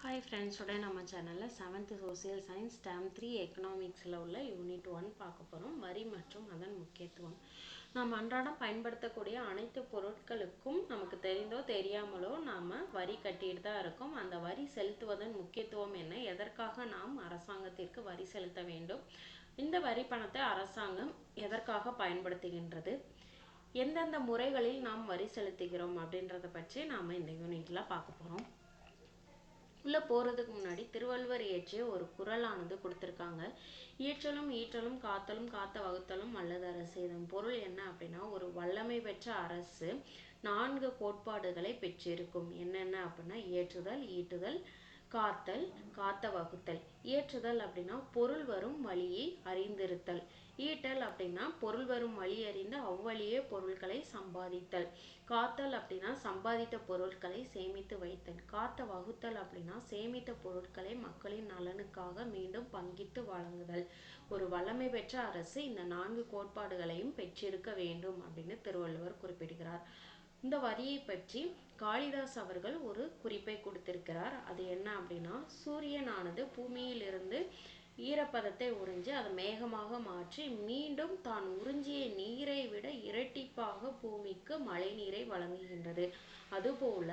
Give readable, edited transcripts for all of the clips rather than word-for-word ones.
Hi friends, today நம்ம சேனல்ல 7th Social Science Term 3 Economicsல உள்ள Unit 1 பார்க்க போறோம். வரி மற்றும் அதன் முக்கியத்துவம். நாம் அன்றாடம் பயன்படுத்தக்கூடிய அனைத்து பொருட்களுக்கும் நமக்கு தெரிந்தோ தெரியாமலோ நாம வரி கட்டிட்டு தான் இருக்கோம். அந்த வரி செலுத்துவதன் முக்கியத்துவம் என்ன? எதற்காக நாம் அரசாங்கத்திற்கு வரி செலுத்த வேண்டும்? இந்த வரி பணத்தை அரசாங்கம் எதற்காக பயன்படுத்துகின்றது? எந்தெந்த முறைகளில் நாம் வரி செலுத்துகிறோம் அப்படின்றத பற்றி நாம இந்த யூனிட்ல பார்க்க போறோம். உள்ள போறதுக்கு முன்னாடி திருவள்ளுவர் இயற்றிய ஒரு குறளானது கொடுத்திருக்காங்க. இயற்றலும் ஈற்றலும் காத்தலும் காத்த வகுத்தலும் வல்லது அரசு. இதன் பொருள் என்ன அப்படின்னா, ஒரு வல்லமை பெற்ற அரசு 4 கோட்பாடுகளை பெற்றிருக்கும். என்னென்ன அப்படின்னா, இயற்றுதல், ஈட்டுதல், காத்தல், காத்த வகுத்தல். இயற்றுதல் அப்படின்னா பொருள் வரும் வழியை அறிந்திருத்தல். ஈட்டல் அப்படின்னா பொருள் வரும் வழி அறிந்து அவ்வழியே பொருட்களை சம்பாதித்தல். காத்தல் அப்படின்னா சம்பாதித்த பொருட்களை சேமித்து வைத்தல். காத்த வகுத்தல் அப்படின்னா சேமித்த பொருட்களை மக்களின் நலனுக்காக மீண்டும் பங்கிட்டு வழங்குதல். ஒரு வல்லமை பெற்ற அரசு இந்த 4 கோட்பாடுகளையும் பெற்றிருக்க வேண்டும் அப்படின்னு திருவள்ளுவர் குறிப்பிடுகிறார். இந்த வரியை பற்றி காளிதாஸ் அவர்கள் ஒரு குறிப்பை கொடுத்திருக்கிறார். அது என்ன அப்படின்னா, சூரியனானது பூமியிலிருந்து ஈரப்பதத்தை உறிஞ்சி அதை மேகமாக மாற்றி மீண்டும் தான் உறிஞ்சிய நீரை விட இரட்டிப்பாக பூமிக்கு மழை நீரை வழங்குகின்றது. அதுபோல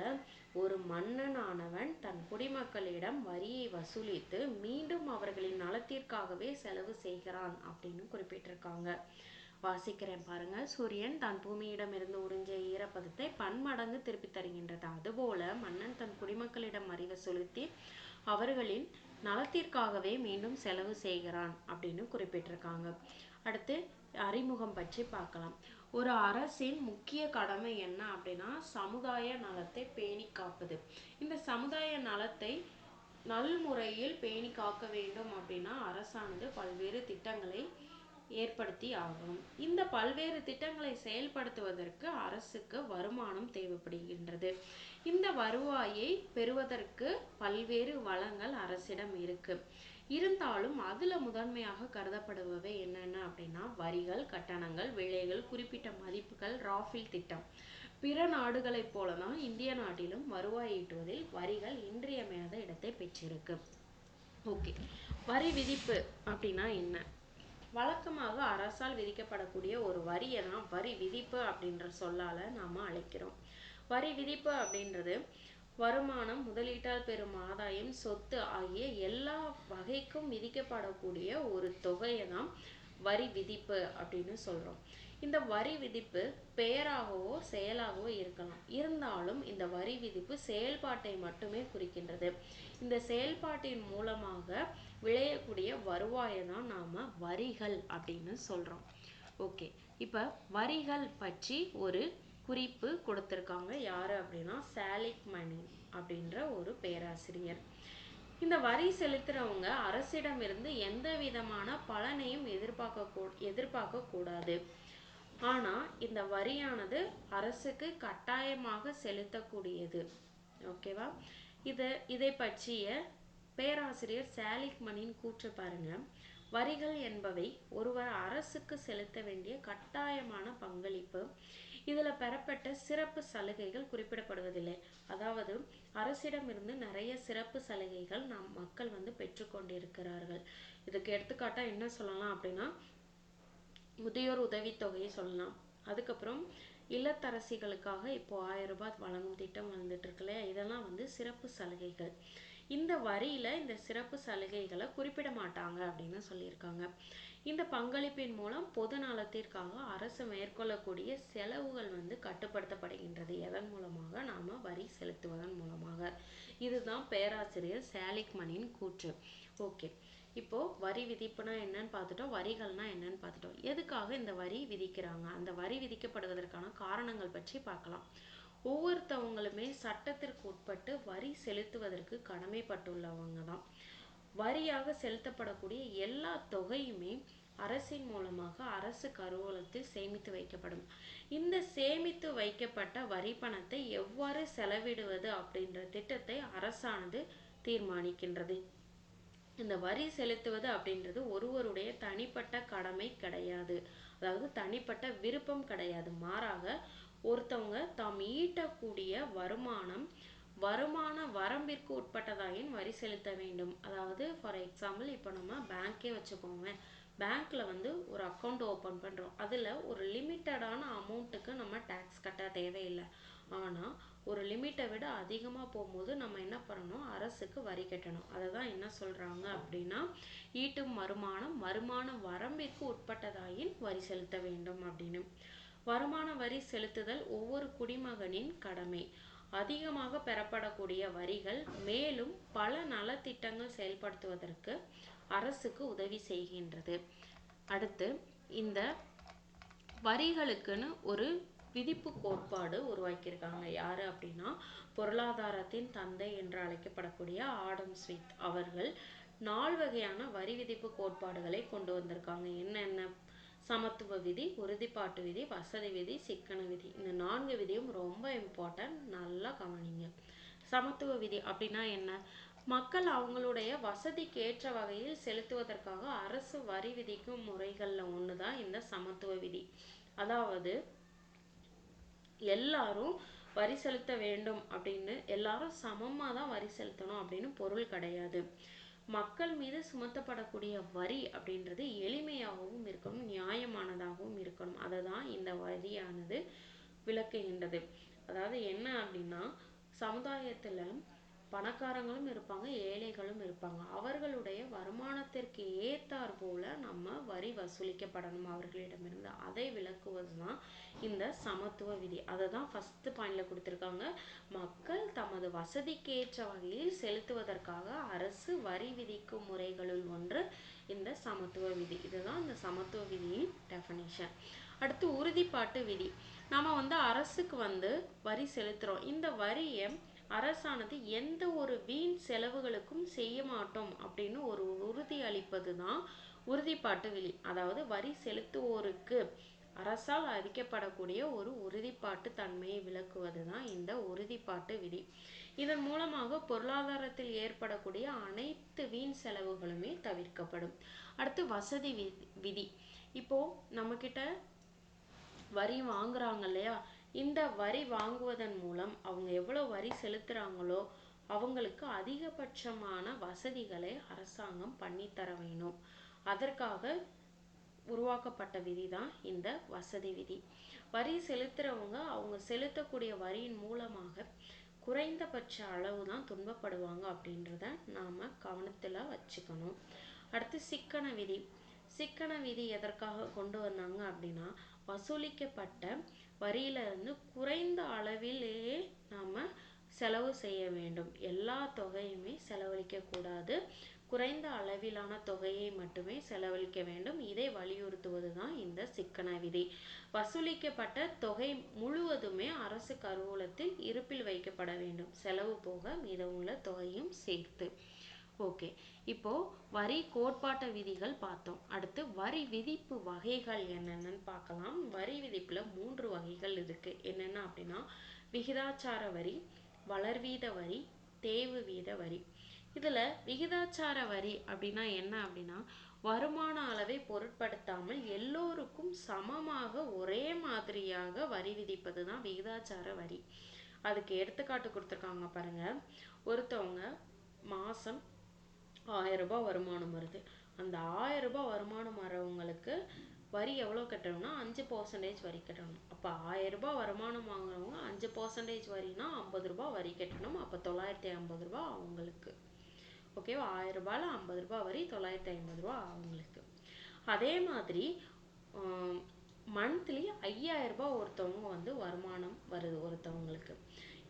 ஒரு மன்னனானவன் தன் குடிமக்களிடம் வரியை வசூலித்து மீண்டும் அவர்களின் நலத்திற்காகவே செலவு செய்கிறான் அப்படின்னு குறிப்பிட்டிருக்காங்க. வாசிக்கிறேன் பாருங்க. சூரியன் தான் பூமியிடம் இருந்து உறிஞ்சிய ஈரப்பதத்தை பன்மடங்கு திருப்பி தருகின்றது. அதுபோல மன்னன் தன் குடிமக்களிடம் வரி வசூலித்து அவர்களின் நலத்திற்காகவே மீண்டும் செலவு செய்கிறான் அப்படின்னு குறிப்பிட்டிருக்காங்க. அடுத்து அறிமுகம் பற்றி பார்க்கலாம். ஒரு அரசின் முக்கிய கடமை என்ன அப்படின்னா, சமுதாய நலத்தை பேணி காப்பது. இந்த சமுதாய நலத்தை நல்முறையில் பேணி காக்க வேண்டும் அப்படின்னா அரசானது பல்வேறு திட்டங்களை ஏற்படுத்தி ஆகும். இந்த பல்வேறு திட்டங்களை செயல்படுத்துவதற்கு அரசுக்கு வருமானம் தேவைப்படுகின்றது. இந்த வருவாயை பெறுவதற்கு பல்வேறு வளங்கள் அரசிடம் இருக்கு. இருந்தாலும் அதுல முதன்மையாக கருதப்படுபவை என்னென்ன அப்படின்னா, வரிகள், கட்டணங்கள், விலைகள், குறிப்பிட்ட மதிப்புகள், ராஃபில் திட்டம். பிற நாடுகளைப் போலதான் இந்திய நாட்டிலும் வருவாய் ஈட்டுவதில் வரிகள் இன்றியமையாத இடத்தை பெற்றிருக்கு. ஓகே, வரி விதிப்பு அப்படின்னா என்ன? வழக்கமாக அரசால் விதிக்கப்படக்கூடிய ஒரு வரியை தான் வரி விதிப்பு அப்படின்ற சொல்லால நாம அழைக்கிறோம். வரி விதிப்பு அப்படின்றது வருமானம், முதலீட்டால் பெறும் ஆதாயம், சொத்து ஆகிய எல்லா வகைக்கும் விதிக்கப்படக்கூடிய ஒரு தொகையை தான் வரி விதிப்பு அப்படின்னு சொல்றோம். இந்த வரி விதிப்பு பெயராகவோ செயலாகவோ இருக்கலாம். இருந்தாலும் இந்த வரி விதிப்பு செயல்பாட்டை மட்டுமே குறிக்கின்றது. இந்த செயல்பாட்டின் மூலமாக விளையக்கூடிய வருவாயை தான் நாம வரிகள் அப்படின்னு சொல்றோம். ஓகே, இப்ப வரிகள் பற்றி ஒரு குறிப்பு கொடுத்திருக்காங்க. யாரு அப்படின்னா, சாலிக்மணி அப்படின்ற ஒரு பேராசிரியர். இந்த வரி செலுத்துறவங்க அரசிடமிருந்து எந்த விதமான பலனையும் எதிர்பார்க்க கூடாது. ஆனா இந்த வரியானது அரசுக்கு கட்டாயமாக செலுத்தக்கூடியது. ஓகேவா? இதை பற்றிய பேராசிரியர் சாலிக்மனின் கூற்று பாருங்க. வரிகள் என்பவை ஒருவர் அரசுக்கு செலுத்த வேண்டிய கட்டாயமான பங்களிப்பு. இதுல பெறப்பட்ட சிறப்பு சலுகைகள் குறிப்பிடப்படுவதில்லை. அதாவது அரசிடமிருந்து நிறைய சிறப்பு சலுகைகள் நாம் மக்கள் பெற்றுக்கொண்டிருக்கிறார்கள். இதுக்கு எடுத்துக்காட்டா என்ன சொல்லலாம் அப்படின்னா, முதியோர் உதவித்தொகையை சொல்லலாம். அதுக்கப்புறம் இல்லத்தரசிகளுக்காக இப்போ 1000 ரூபாய் வழங்கும் திட்டம் வந்துட்டு இருக்குல்ல, இதெல்லாம் சிறப்பு சலுகைகள். இந்த வரியில இந்த சிறப்பு சலுகைகளை குறிப்பிட மாட்டாங்க அப்படின்னு சொல்லியிருக்காங்க. இந்த பங்களிப்பின் மூலம் பொது நலத்திற்காக அரசு மேற்கொள்ளக்கூடிய செலவுகள் கட்டுப்படுத்தப்படுகின்றது. எதன் மூலமாக? நாம வரி செலுத்துவதன் மூலமாக. இதுதான் பேராசிரியர் சாலிக்மனின் கூற்று. ஓகே, இப்போ வரி விதிப்புனா என்னன்னு பார்த்துட்டோம், வரிகள்னா என்னன்னு பார்த்துட்டோம். எதுக்காக இந்த வரி விதிக்கிறாங்க, அந்த வரி விதிக்கப்படுவதற்கான காரணங்கள் பற்றி பார்க்கலாம். ஒவ்வொருத்தவங்களுமே சட்டத்திற்கு உட்பட்டு வரி செலுத்துவதற்கு கடமைப்பட்டுள்ளவங்க தான். வரியாக செலுத்தப்படக்கூடிய எல்லா தொகையுமே அரசின் மூலமாக அரசு கருவூலத்தில் சேமித்து வைக்கப்படும். இந்த சேமித்து வைக்கப்பட்ட வரி பணத்தை எவ்வாறு செலவிடுவது அப்படின்ற திட்டத்தை அரசானது தீர்மானிக்கின்றது. இந்த வரி செலுத்துவது அப்படின்றது ஒருவருடைய தனிப்பட்ட கடமை கிடையாது. அதாவது தனிப்பட்ட விருப்பம் கிடையாது. மாறாக ஒருத்தவங்க தாம் ஈட்டக்கூடிய வருமானம் வருமான வரம்பிற்கு உட்பட்டதாயின் வரி செலுத்த வேண்டும். அதாவது ஃபார் எக்ஸாம்பிள் இப்போ நம்ம பேங்க்கே வச்சுக்கோங்க. பேங்க்ல வந்து ஒரு அக்கௌண்ட் ஓப்பன் பண்றோம். அதுல ஒரு லிமிட்டடான அமௌண்ட்டுக்கு நம்ம டேக்ஸ் கட்ட தேவையில்லை. ஆனா ஒரு லிமிட்டை விட அதிகமா போகும்போது நம்ம என்ன பண்ணணும், அரசுக்கு வரி கட்டணும். அதை தான் என்ன சொல்றாங்க அப்படின்னா, ஈட்டும் வருமானம் வருமான வரம்பிற்கு உட்பட்டதாயின் வரி செலுத்த வேண்டும் அப்படின்னு. வருமான வரி செலுத்துதல் ஒவ்வொரு குடிமகனின் கடமை. அதிகமாக பெறப்படக்கூடிய வரிகள் மேலும் பல நலத்திட்டங்கள் செயல்படுத்துவதற்கு அரசுக்கு உதவி செய்கின்றது. அடுத்து இந்த வரிகளுக்குன்னு ஒரு விதிப்பு கோட்பாடு உருவாக்கியிருக்காங்க. யாரு அப்படின்னா, பொருளாதாரத்தின் தந்தை என்று அழைக்கப்படக்கூடிய ஆடம் ஸ்மித் அவர்கள் 4 வகையான வரி விதிப்பு கோட்பாடுகளை கொண்டு வந்திருக்காங்க. என்னென்ன? சமத்துவ விதி, உறுதிப்பாட்டு விதி, வசதி விதி, சிக்கன விதி. இந்த 4 விதியும் ரொம்ப இம்பார்ட்டன்ட், நல்லா கவனிங்க. சமத்துவ விதி அப்படின்னா என்ன? மக்கள் அவங்களுடைய வசதிக்கு ஏற்ற வகையில் செலுத்துவதற்காக அரசு வரி விதிக்கும் முறைகள்ல ஒண்ணுதான் இந்த சமத்துவ விதி. அதாவது எல்லாரும் வரி செலுத்த வேண்டும் அப்படின்னு, எல்லாரும் சமமா தான் வரி செலுத்தணும் அப்படின்னு பொருள் கிடையாது. மக்கள் மீது சுமத்தப்படக்கூடிய வரி அப்படின்றது எளிமையாகவும் இருக்கணும், நியாயமானதாகவும் இருக்கணும். அதை தான் இந்த வரியானது விளக்குகின்றது. அதாவது என்ன அப்படின்னா, சமுதாயத்துல பணக்காரங்களும் இருப்பாங்க, ஏழைகளும் இருப்பாங்க. அவர்களுடைய வருமானத்திற்கு ஏத்தாற் போல நம்ம வரி வசூலிக்கப்படணும் அவர்களிடமிருந்து. அதை விளக்குவதுதான் இந்த சமத்துவ விதி. அதை தான் ஃபர்ஸ்ட் பாயிண்ட்ல கொடுத்திருக்காங்க. மக்கள் தமது வசதிக்கு ஏற்ற வகையில் செலுத்துவதற்காக அரசு வரி விதிக்கும் முறைகளுள் ஒன்று இந்த சமத்துவ விதி. இதுதான் இந்த சமத்துவ விதியின் டெஃபினிஷன். அடுத்து உறுதிப்பாட்டு விதி. நாம வந்து அரசுக்கு வந்து வரி செலுத்துறோம். இந்த வரியை அரசானது எந்த ஒரு வீண் செலவுகளுக்கும் செய்ய மாட்டோம் அப்படின்னு ஒரு உறுதி அளிப்பது தான் உறுதிப்பாட்டு விதி. அதாவது வரி செலுத்துவோருக்கு அரசால் அளிக்கப்படக்கூடிய ஒரு உறுதிப்பாட்டு தன்மையை விளக்குவது தான் இந்த உறுதிப்பாட்டு விதி. இதன் மூலமாக பொருளாதாரத்தில் ஏற்படக்கூடிய அனைத்து வீண் செலவுகளுமே தவிர்க்கப்படும். அடுத்து வசதி விதி. இப்போ நம்ம கிட்ட வரி வாங்குறாங்க இல்லையா, இந்த வரி வாங்குவதன் மூலம் அவங்க எவ்வளவு வரி செலுத்துறாங்களோ அவங்களுக்கு அதிகபட்சமான வசதிகளை அரசாங்கம் பண்ணித்தர வேணும். அதற்காக உருவாக்கப்பட்ட விதி தான் இந்த வசதி விதி. வரி செலுத்துறவங்க அவங்க செலுத்தக்கூடிய வரியின் மூலமாக குறைந்தபட்ச அளவு தான் துன்பப்படுவாங்க அப்படின்றத நாம கவனத்துல வச்சுக்கணும். அடுத்து சிக்கன விதி. சிக்கன விதி எதற்காக கொண்டு வந்தாங்க அப்படின்னா, வசூலிக்கப்பட்ட வரியில இருந்து குறைந்த அளவிலேயே நாம செலவு செய்ய வேண்டும். எல்லா தொகையுமே செலவழிக்க கூடாது, குறைந்த அளவிலான தொகையை மட்டுமே செலவழிக்க வேண்டும். இதை வலியுறுத்துவதுதான் இந்த சிக்கன விதி. வசூலிக்கப்பட்ட தொகை முழுவதுமே அரசு கருவூலத்தில் இருப்பில் வைக்கப்பட வேண்டும், செலவு போக மீதமுள்ள தொகையும் சேர்த்து. ஓகே, இப்போ வரி கோட்பாட்டு விதிகள் பார்த்தோம். அடுத்து வரி விதிப்பு வகைகள் என்னென்னு பார்க்கலாம். வரி விதிப்புல 3 வகைகள் இருக்கு. என்னென்ன அப்படின்னா, விகிதாச்சார வரி, வளர்வீத வரி, தேய்வு வீத வரி. இதுல விகிதாச்சார வரி அப்படின்னா என்ன அப்படின்னா, வருமான அளவை பொருட்படுத்தாமல் எல்லோருக்கும் சமமாக ஒரே மாதிரியாக வரி விதிப்பது தான் விகிதாச்சார வரி. அதுக்கு எடுத்துக்காட்டு கொடுத்துருக்காங்க பாருங்க. ஒருத்தவங்க மாசம் 1000 ரூபாய் வருமானம் வருது. அந்த 1000 ரூபாய் வருமானம் வரவங்களுக்கு வரி எவ்வளவு கட்டணும்னா 5% வரி கட்டணும். அப்ப 1000 ரூபாய் வருமானம் வாங்குறவங்க 5% வரினா 50 ரூபாய் வரி கட்டணும். அப்ப 950 ரூபாய் அவங்களுக்கு. ஓகேவா? 1000 ரூபாயில 50 ரூபாய் வரி, 950 ரூபாய் அவங்களுக்கு. அதே மாதிரி மந்த்லி 5000 ரூபாய் ஒருத்தவங்க வந்து வருமானம் வருது ஒருத்தவங்களுக்கு.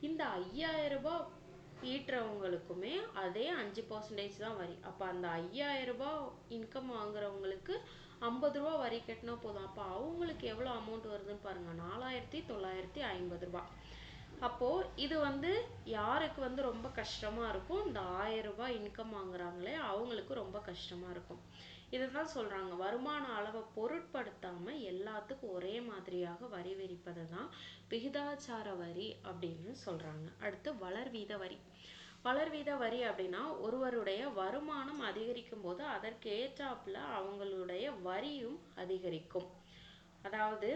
இந்த 5000 ரூபாய் ஈட்டுறவங்களுக்குமே அதே 5% தான் வரி. அப்ப அந்த 5000 ரூபாய் இன்கம் வாங்குறவங்களுக்கு 50 ரூபாய் வரி கட்டினா போதும். அப்ப அவங்களுக்கு எவ்வளவு அமௌண்ட் வருதுன்னு பாருங்க, 4950 ரூபாய். அப்போ இது வந்து யாருக்கு வந்து ரொம்ப கஷ்டமா இருக்கும்? இந்த 1000 ரூபாய் இன்கம் வாங்குறாங்களே அவங்களுக்கு ரொம்ப கஷ்டமா இருக்கும். இதுதான் சொல்றாங்க, வருமான அளவை பொருட்படுத்தாம எல்லாத்துக்கும் ஒரே மாதிரியாக வரி விதிப்பதை தான் விகிதாச்சார வரி அப்படின்னு சொல்றாங்க. அடுத்து வளர்வீத வரி. வளர்வீத வரி அப்படின்னா, ஒருவருடைய வருமானம் அதிகரிக்கும் போது அதற்கு ஏற்றாப்புல அவங்களுடைய வரியும் அதிகரிக்கும். அதாவது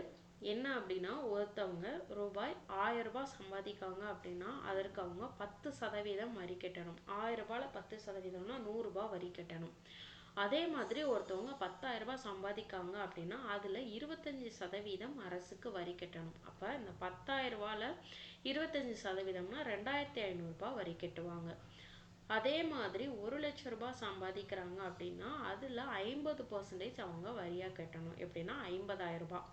என்ன அப்படின்னா, ஒருத்தவங்க ரூபாய் 1000 ரூபாய் சம்பாதிக்காங்க அப்படின்னா அதற்கு அவங்க 10% வரி கட்டணும். 1000 ரூபாயில 10%னா 100 ரூபாய் வரி கட்டணும். அதே மாதிரி ஒருத்தவங்க 10,000 ரூபாய் சம்பாதிக்காங்க அப்படின்னா அதுல 25% அரசுக்கு வரி கட்டணும். அப்ப இந்த 10,000 ரூபாயில 25%னா 2,500 ரூபாய் வரி கட்டுவாங்க. அதே மாதிரி 1,00,000 ரூபாய் சம்பாதிக்கிறாங்க அப்படின்னா அதுல 50% அவங்க வரியா கட்டணும். எப்படின்னா 50,000 ரூபாய்.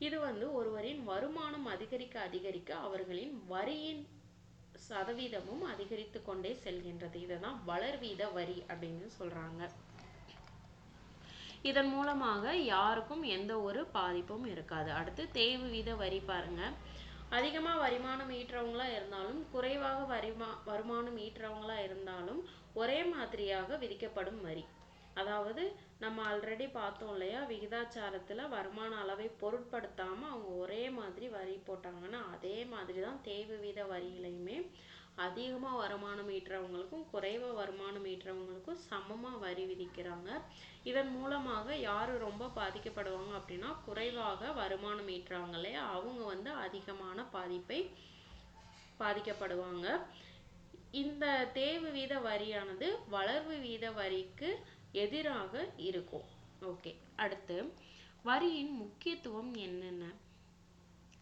இது ஒருவரின் வருமானம் அதிகரிக்க அதிகரிக்க அவர்களின் வரியின் சதவீதமும் அதிகரித்து கொண்டே செல்கின்றது. இதுதான் வளர்வீத வரி அப்படின்னு சொல்றாங்க. இதன் மூலமாக யாருக்கும் எந்த ஒரு பாதிப்பும் இருக்காது. அடுத்து தேய்வு வீத வரி பாருங்க. அதிகமாக வருமானம் ஈட்டுறவங்களா இருந்தாலும் குறைவாக வருமானம் ஈட்டுறவங்களா இருந்தாலும் ஒரே மாதிரியாக விதிக்கப்படும் வரி. அதாவது நம்ம ஆல்ரெடி பார்த்தோம் இல்லையா, விகிதாச்சாரத்துல வருமான அளவை பொருட்படுத்தாம அவங்க ஒரே மாதிரி வரி போட்டாங்கன்னா அதே மாதிரி தான் தேய்வு வீத வரியிலையுமே அதிகமாக வருமானம் ஈட்டுறவங்களுக்கும் குறைவா வருமானம் ஈட்டுறவங்களுக்கும் சமமாக வரி விதிக்கிறாங்க. இதன் மூலமாக யாரு ரொம்ப பாதிக்கப்படுவாங்க அப்படின்னா குறைவாக வருமானம் ஈட்டுறாங்க இல்லையா, அவங்க அதிகமான பாதிக்கப்படுவாங்க. இந்த தேய்வு வீத வரியானது வளர்வு வீத வரிக்கு எதிராக இருக்கும். ஓகே, அடுத்து வரியின் முக்கியத்துவம் என்னென்ன?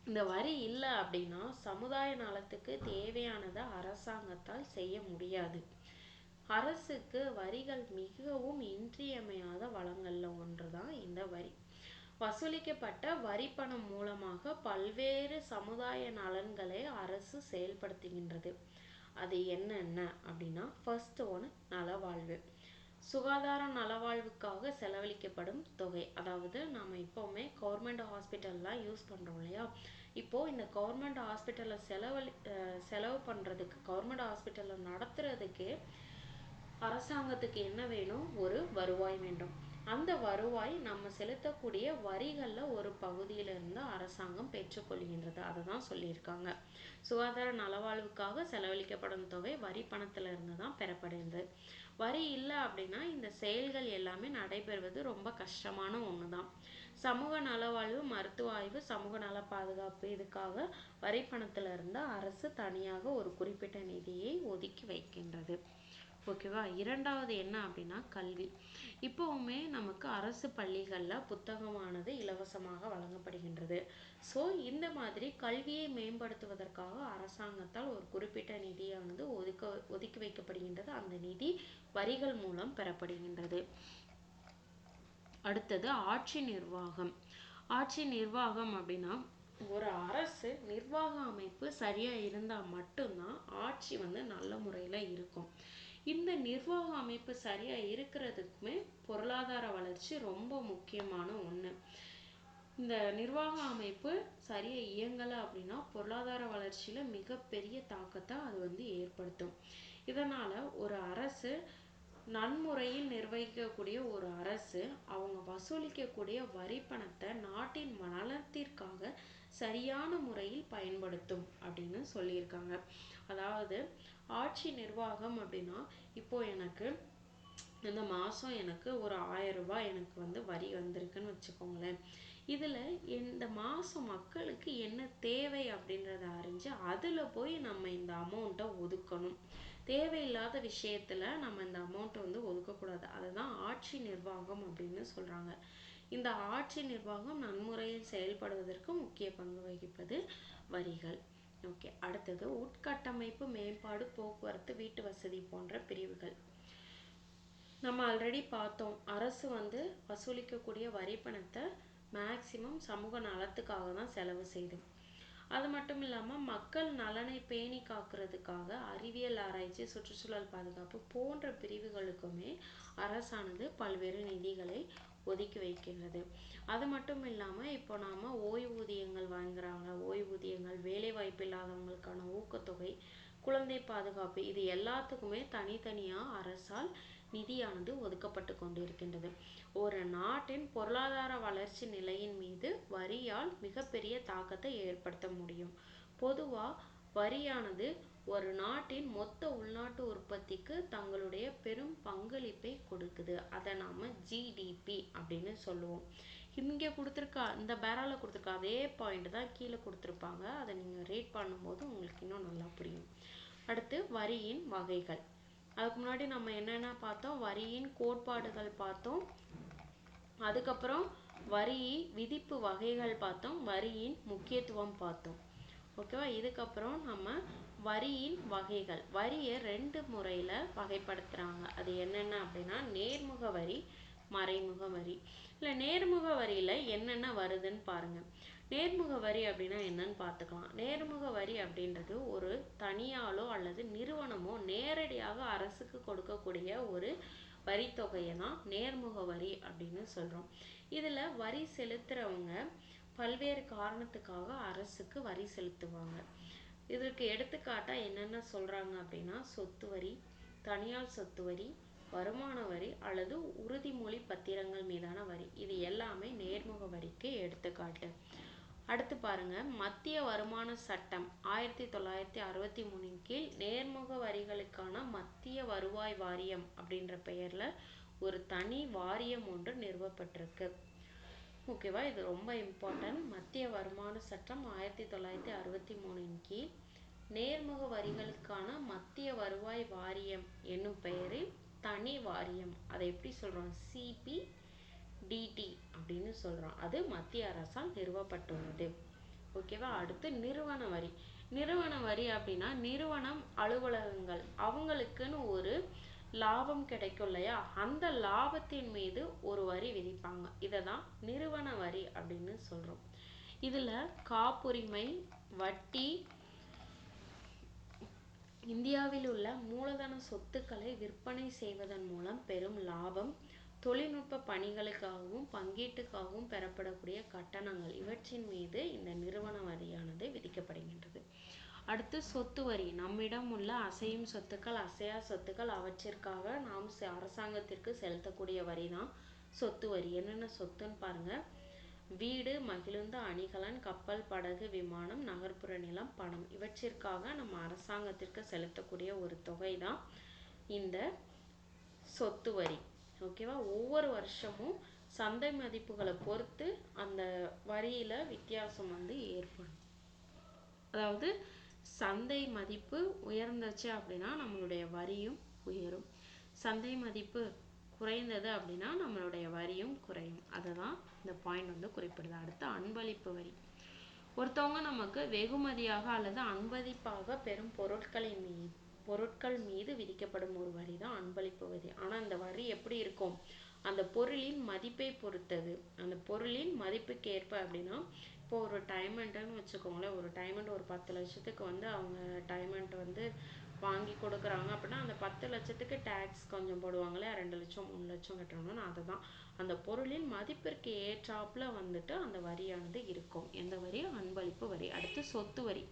இந்த வரி இல்லை அப்படின்னா சமுதாய நலத்துக்கு தேவையானதை அரசாங்கத்தால் செய்ய முடியாது. அரசுக்கு வரிகள் மிகவும் இன்றியமையாத வளங்கள்ல ஒன்றுதான் இந்த வரி. வசூலிக்கப்பட்ட வரி பணம் மூலமாக பல்வேறு சமுதாய நலன்களை அரசு செயல்படுத்துகின்றது. அது என்னென்ன அப்படின்னா, ஃபர்ஸ்ட் ஒன் நலவாழ்வு. சுகாதார நலவாழ்வுக்காக செலவழிக்கப்படும் தொகை. அதாவது நம்ம இப்போவுமே கவர்மெண்ட் ஹாஸ்பிட்டல்லாம் யூஸ் பண்ணுறோம் இல்லையா, இப்போது இந்த கவர்மெண்ட் ஹாஸ்பிட்டலில் செலவு பண்ணுறதுக்கு, கவர்மெண்ட் ஹாஸ்பிட்டலில் நடத்துறதுக்கு அரசாங்கத்துக்கு என்ன வேணும்? ஒரு வருவாய் வேண்டும். அந்த வருவாய் நம்ம செலுத்தக்கூடிய வரிகளில் ஒரு பகுதியிலிருந்து அரசாங்கம் பெற்றுக்கொள்கின்றது. அதை தான் சொல்லியிருக்காங்க. சுகாதார நலவாழ்வுக்காக செலவழிக்கப்படும் தொகை வரி பணத்துல இருந்து தான் பெறப்படுகிறது. வரி இல்லை அப்படின்னா இந்த செயல்கள் எல்லாமே நடைபெறுவது ரொம்ப கஷ்டமான ஒன்று தான். சமூக நலவாழ்வு, மருத்துவ ஆய்வு, சமூக நல பாதுகாப்பு, இதுக்காக வரி பணத்துல இருந்து அரசு தனியாக ஒரு குறிப்பிட்ட நிதியை ஒதுக்கி வைக்கின்றது. ஓகேவா. இரண்டாவது என்ன அப்படின்னா கல்வி. இப்போவுமே நமக்கு அரசு பள்ளிகளில் புத்தகமானது இலவசமாக வழங்கப்படுகின்றது. ஸோ இந்த மாதிரி கல்வியை மேம்படுத்துவதற்காக அரசாங்கத்தால் ஒரு குறிப்பிட்ட நிதியானது ஒதுக்கி வைக்கப்படுகின்றது. அந்த நிதி வரிகள் மூலம் பெறப்படுகின்றது. அடுத்தது ஆட்சி நிர்வாகம். ஆட்சி நிர்வாகம் அப்படின்னா ஒரு அரசு நிர்வாக அமைப்பு சரியா இருந்தா மட்டும்தான் ஆட்சி நல்ல முறையில இருக்கும். இந்த நிர்வாக அமைப்பு சரியா இருக்கிறதுக்குமே பொருளாதார வளர்ச்சி ரொம்ப முக்கியமான ஒண்ணு. இந்த நிர்வாக அமைப்பு சரியா இயங்கலை அப்படின்னா பொருளாதார வளர்ச்சியில மிகப்பெரிய தாக்கத்தை அது ஏற்படுத்தும். இதனால ஒரு அரசு நன்முறையில் நிர்வகிக்கக்கூடிய ஒரு அரசு அவங்க வசூலிக்கக்கூடிய வரி பணத்தை நாட்டின் நலத்திற்காக சரியான முறையில் பயன்படுத்தும் அப்படின்னு சொல்லியிருக்காங்க. அதாவது ஆட்சி நிர்வாகம் அப்படின்னா, இப்போ எனக்கு இந்த மாதம் எனக்கு ஒரு 1000 ரூபாய் எனக்கு வரி வந்திருக்குன்னு வச்சுக்கோங்களேன். இதில் இந்த மாதம் மக்களுக்கு என்ன தேவை அப்படின்றத அறிஞ்சு அதில் போய் நம்ம இந்த அமௌண்ட்டை ஒதுக்கணும். தேவையில்லாத விஷயத்தில் நம்ம இந்த அமௌண்ட்டை ஒதுக்கக்கூடாது. அதுதான் ஆட்சி நிர்வாகம் அப்படின்னு சொல்கிறாங்க. இந்த ஆட்சி நிர்வாகம் நன்முறையில் செயல்படுவதற்கு முக்கிய பங்கு வகிப்பது வரிகள். ஓகே, அடுத்தது உட்கட்டமைப்பு மேம்பாடு, போக்குவரத்து, வீட்டு வசதி போன்ற பிரிவுகள். நம்ம ஆல்ரெடி பார்த்தோம், அரசு வசூலிக்கக்கூடிய வரி பணத்தை மேக்சிமம் சமூக நலத்துக்காக தான் செலவு செய்யுது. அது மட்டும் இல்லாமல் மக்கள் நலனை பேணி காக்கிறதுக்காக அறிவியல் ஆராய்ச்சி, சுற்றுச்சூழல் பாதுகாப்பு போன்ற பிரிவுகளுக்குமே அரசானது பல்வேறு நிதிகளை ஒதுக்கி வைக்கின்றது. அது மட்டும் இல்லாமல் இப்போ நாம் ஓய்வூதியங்கள் வாங்குறாங்க, ஓய்வூதியங்கள், வேலைவாய்ப்பு இல்லாதவங்களுக்கான ஊக்கத்தொகை, குழந்தை பாதுகாப்பு, இது எல்லாத்துக்குமே தனித்தனியாக அரசால் நிதியானது ஒதுக்கப்பட்டு கொண்டிருக்கின்றது. ஒரு நாட்டின் பொருளாதார வளர்ச்சி நிலையின் மீது வரியால் மிகப்பெரிய தாக்கத்தை ஏற்படுத்த முடியும். பொதுவாக வரியானது ஒரு நாட்டின் மொத்த உள்நாட்டு உற்பத்திக்கு தங்களுடைய பெரும் பங்களிப்பை கொடுக்குது. அதை நாம ஜிடிபி அப்படின்னு சொல்லுவோம். இங்கே கொடுத்துருக்கா இந்த பேரால கொடுத்துருக்கா அதே பாயிண்ட் தான் கீழே கொடுத்துருப்பாங்க. அதை நீங்கள் ரீட் பண்ணும்போது உங்களுக்கு இன்னும் நல்லா புரியும். அடுத்து வரியின் வகைகள். அதுக்கு முன்னாடி நம்ம என்னென்ன பார்த்தோம்? வரியின் கோட்பாடுகள் பார்த்தோம், அதுக்கப்புறம் வரி விதிப்பு வகைகள் பார்த்தோம், வரியின் முக்கியத்துவம் பார்த்தோம். ஓகேவா? இதுக்கப்புறம் நம்ம வரியின் வகைகள். வரியை 2 முறையில் வகைப்படுத்துகிறாங்க. அது என்னென்ன அப்படின்னா நேர்முக வரி, மறைமுக வரி. இல்லை நேர்முக வரியில் என்னென்ன வருதுன்னு பாருங்கள். நேர்முக வரி அப்படின்னா என்னன்னு பார்த்துக்கலாம். நேர்முக வரி அப்படின்றது ஒரு தனியாலோ அல்லது நிறுவனமோ நேரடியாக அரசுக்கு கொடுக்கக்கூடிய ஒரு வரி தொகையை தான் நேர்முக வரி அப்படின்னு சொல்கிறோம். இதில் வரி செலுத்துகிறவங்க பல்வேறு காரணத்துக்காக அரசுக்கு வரி செலுத்துவாங்க. இதற்கு எடுத்துக்காட்டாக என்னென்ன சொல்கிறாங்க அப்படின்னா சொத்து வரி, தனியார் சொத்து வரி, வருமான வரி அல்லது உறுதிமொழி பத்திரங்கள் மீதான வரி. இது எல்லாமே நேர்முக வரிக்கு எடுத்துக்காட்டு. அடுத்து பாருங்க, மத்திய வருமான சட்டம் 1963 கீழ் நேர்முக வரிகளுக்கான மத்திய வருவாய் வாரியம் அப்படின்ற பெயர்ல ஒரு தனி வாரியம் ஒன்று நிறுவப்பட்டிருக்கு. ஓகேவா? இது ரொம்ப இம்பார்ட்டன்ட். மத்திய வருமான சட்டம் 1963 கீழ் நேர்முக வரிகளுக்கான மத்திய வருவாய் வாரியம் என்னும் பெயரில் தனி வாரியம். அதை எப்படி சொல்றோம்? CPDT அப்படின்னு சொல்றோம். அது மத்திய அரசால் நிறுவப்பட்டுள்ளது. ஓகேவா? அடுத்து நிறுவன வரி. நிறுவன வரி அப்படின்னா நிறுவனம் அலுவலகங்கள் அவங்களுக்குன்னு ஒரு லாபம் கிடைக்கும் இல்லையா, அந்த லாபத்தின் மீது ஒரு வரி விதிப்பாங்க. இதை தான் நிறுவன வரி அப்படின்னு சொல்றோம். இதுல காப்புரிமை, வட்டி, இந்தியாவில் உள்ள மூலதன சொத்துக்களை விற்பனை செய்வதன் மூலம் பெறும் லாபம், தொழில்நுட்ப பணிகளுக்காகவும் பங்கீட்டுக்காகவும் பெறப்படக்கூடிய கட்டணங்கள், இவற்றின் மீது இந்த நிறுவன வரியானது விதிக்கப்படுகின்றது. அடுத்து சொத்து வரி. நம்மிடம் உள்ள அசையும் சொத்துக்கள், அசையா சொத்துக்கள் அவற்றிற்காக நாம் அரசாங்கத்திற்கு செலுத்தக்கூடிய வரி தான் சொத்து வரி. என்னென்ன சொத்துன்னு பாருங்க. வீடு, மகிழுந்து, அணிகலன், கப்பல், படகு, விமானம், நகர்ப்புற நிலம், பணம், இவற்றிற்காக நம்ம அரசாங்கத்திற்கு செலுத்தக்கூடிய ஒரு தொகை தான் இந்த சொத்து வரி. ஓகேவா? ஒவ்வொரு வருஷமும் சந்தை மதிப்புகளை பொறுத்து அந்த வரியில வித்தியாசம் ஏற்படும். அதாவது சந்தை மதிப்பு உயர்ந்துச்சு அப்படின்னா நம்மளுடைய வரியும் உயரும், சந்தை மதிப்பு குறைந்தது அப்படின்னா நம்மளுடைய வரியும் குறையும். அதுதான் இந்த பாயிண்ட் குறிப்பிடுது. அடுத்து அன்பளிப்பு வரி. ஒருத்தவங்க நமக்கு வெகுமதியாக அல்லது அன்பளிப்பாக பெறும் பொருட்கள் மீது விதிக்கப்படும் ஒரு வரி தான் அன்பளிப்பு வரி. ஆனா இந்த வரி எப்படி இருக்கும்? அந்த பொருளின் மதிப்பை பொறுத்தது. அந்த பொருளின் மதிப்புக்கு ஏற்ப அப்படின்னா, இப்போ ஒரு டைமண்ட்னு வச்சுக்கோங்களேன், ஒரு டைமண்ட் ஒரு 10 லட்சத்துக்கு அவங்க டைமண்ட் வாங்கி கொடுக்குறாங்க அப்படின்னா அந்த 10 லட்சத்துக்கு டேக்ஸ் கொஞ்சம் போடுவாங்களே, 2 லட்சம் 3 லட்சம் கட்டுறாங்கன்னா அதுதான் அந்த பொருளின் மதிப்பிற்கு ஏற்றாப்புல அந்த வரியானது இருக்கும். எந்த வரி? அன்பளிப்பு வரி. அடுத்து சொத்து வரி.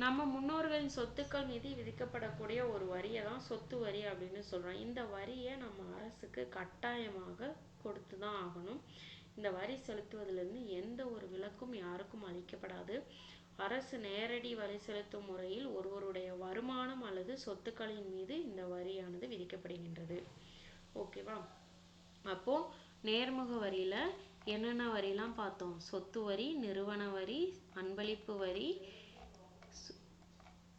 நம்ம முன்னோர்களின் சொத்துக்கள் மீது விதிக்கப்படக்கூடிய ஒரு வரியை தான் சொத்து வரி அப்படின்னு சொல்றோம். இந்த வரியை நம்ம அரசுக்கு கட்டாயமாக கொடுத்து தான் ஆகணும். இந்த வரி செலுத்துவதிலிருந்து எந்த ஒரு விலக்கும் யாருக்கும் அளிக்கப்படாது. அரசு நேரடி வரி செலுத்தும் முறையில் ஒருவருடைய வருமானம் அல்லது சொத்துக்களின் மீது இந்த வரியானது விதிக்கப்படுகின்றது. ஓகேவா? அப்போ நேர்முக வரியில என்னென்ன வரிலாம் பார்த்தோம்? சொத்து வரி, நிறுவன வரி, அன்பளிப்பு வரி,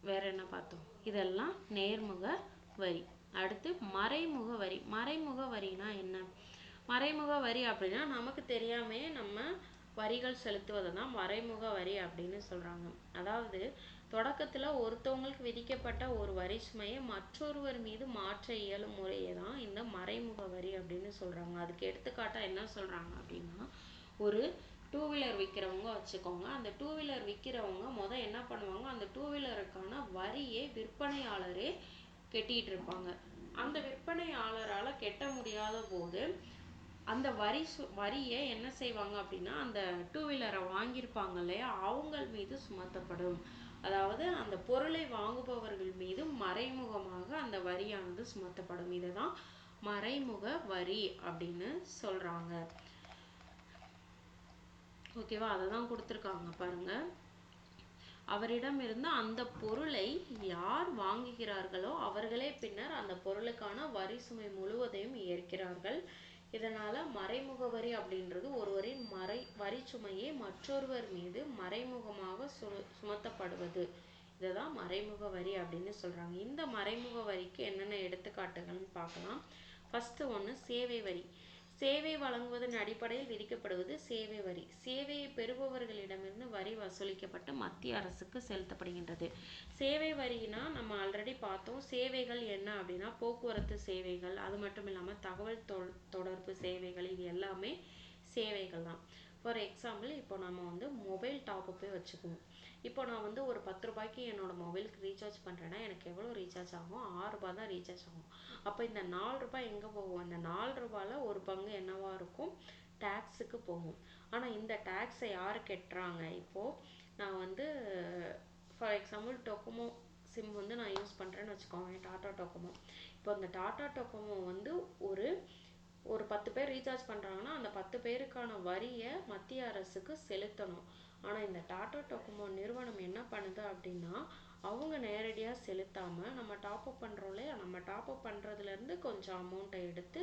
வேற என்ன பார்த்தோம்? இதெல்லாம் நேர்முக வரி. அடுத்து மறைமுக வரி. மறைமுக வரினா என்ன? மறைமுக வரி அப்படின்னா நமக்கு தெரியாமே நம்ம வரிகள் செலுத்துவதை தான் மறைமுக வரி அப்படின்னு சொல்றாங்க. அதாவது தொடக்கத்துல ஒருத்தவங்களுக்கு விதிக்கப்பட்ட ஒரு வரி சுமையை மற்றொருவர் மீது மாற்ற இயலும் முறையை தான் இந்த மறைமுக வரி அப்படின்னு சொல்றாங்க. அதுக்கு எடுத்துக்காட்டா என்ன சொல்றாங்க அப்படின்னா, ஒரு 2 வீலர் விற்கிறவங்க வச்சுக்கோங்க. அந்த 2 வீலர் விற்கிறவங்க என்ன பண்ணுவாங்க? அந்த 2 வீலருக்கான வரியை விற்பனையாளரே கட்டிட்டு இருப்பாங்க. அந்த விற்பனையாளரால கட்ட முடியாத போது அந்த வரியை என்ன செய்வாங்க அப்படின்னா, அந்த 2 வீலரை வாங்கியிருப்பாங்க இல்லையா, அவங்க மீது சுமத்தப்படும். அதாவது அந்த பொருளை வாங்குபவர்கள் மீது மறைமுகமாக அந்த வரியானது சுமத்தப்படும். இதுதான் மறைமுக வரி அப்படின்னு சொல்றாங்க. ஓகேவா? அதை தான் கொடுத்துருக்காங்க பாருங்க. அவரிடமிருந்து அந்த பொருளை யார் வாங்குகிறார்களோ அவர்களே பின்னர் அந்த பொருளுக்கான வரி சுமை முழுவதையும் ஏற்கிறார்கள். இதனால மறைமுக வரி அப்படின்றது ஒருவரின் வரி சுமையை மற்றொருவர் மீது மறைமுகமாக சுமத்தப்படுவது. இதுதான் மறைமுக வரி அப்படின்னு சொல்றாங்க. இந்த மறைமுக வரிக்கு என்னென்ன எடுத்துக்காட்டுகள்னு பார்க்கலாம். ஃபர்ஸ்ட் ஒன்று சேவை வரி. சேவை வழங்குவதன் அடிப்படையில் விதிக்கப்படுவது சேவை வரி. சேவையை பெறுபவர்களிடமிருந்து வரி வசூலிக்கப்பட்டு மத்திய அரசுக்கு செலுத்தப்படுகின்றது. சேவை வரினா நம்ம ஆல்ரெடி பார்த்தோம். சேவைகள் என்ன அப்படின்னா போக்குவரத்து சேவைகள், அது மட்டும் இல்லாமல் தகவல் தொடர்பு சேவைகள், இது எல்லாமே சேவைகள் தான். ஃபார் எக்ஸாம்பிள் இப்போ நம்ம வந்து மொபைல் டாப்அப்பே வச்சுக்குவோம். இப்போ நான் வந்து ஒரு 10 ரூபாய்க்கு என்னோட மொபைலுக்கு ரீசார்ஜ் பண்ணுறேன்னா எனக்கு எவ்வளோ ரீசார்ஜ் ஆகும்? 6 ரூபாய் தான் ரீசார்ஜ் ஆகும். அப்போ இந்த 4 ரூபாய் எங்கே போகும்? இந்த 4 ரூபாயில் ஒரு பங்கு என்னவா இருக்கும்? டேக்ஸுக்கு போகும். ஆனால் இந்த டேக்ஸை யார் கட்டுறாங்க? இப்போது நான் வந்து ஃபார் எக்ஸாம்பிள் டொக்கோமோ சிம் வந்து நான் யூஸ் பண்ணுறேன்னு வச்சுக்கோங்க, டாடா டொக்கோமோ. இப்போ அந்த டாடா டொக்கோமோ வந்து ஒரு 10 பேர் ரீசார்ஜ் பண்ணுறாங்கன்னா அந்த 10 பேருக்கான வரியை மத்திய அரசுக்கு செலுத்தணும். ஆனால் இந்த டாடா டொக்கோமோ நிறுவனம் என்ன பண்ணுது அப்படின்னா அவங்க நேரடியாக செலுத்தாமல் நம்ம டாப்அப் பண்ணுறோம் இல்லையா, நம்ம டாப்அப் பண்ணுறதுலேருந்து கொஞ்சம் அமௌண்ட்டை எடுத்து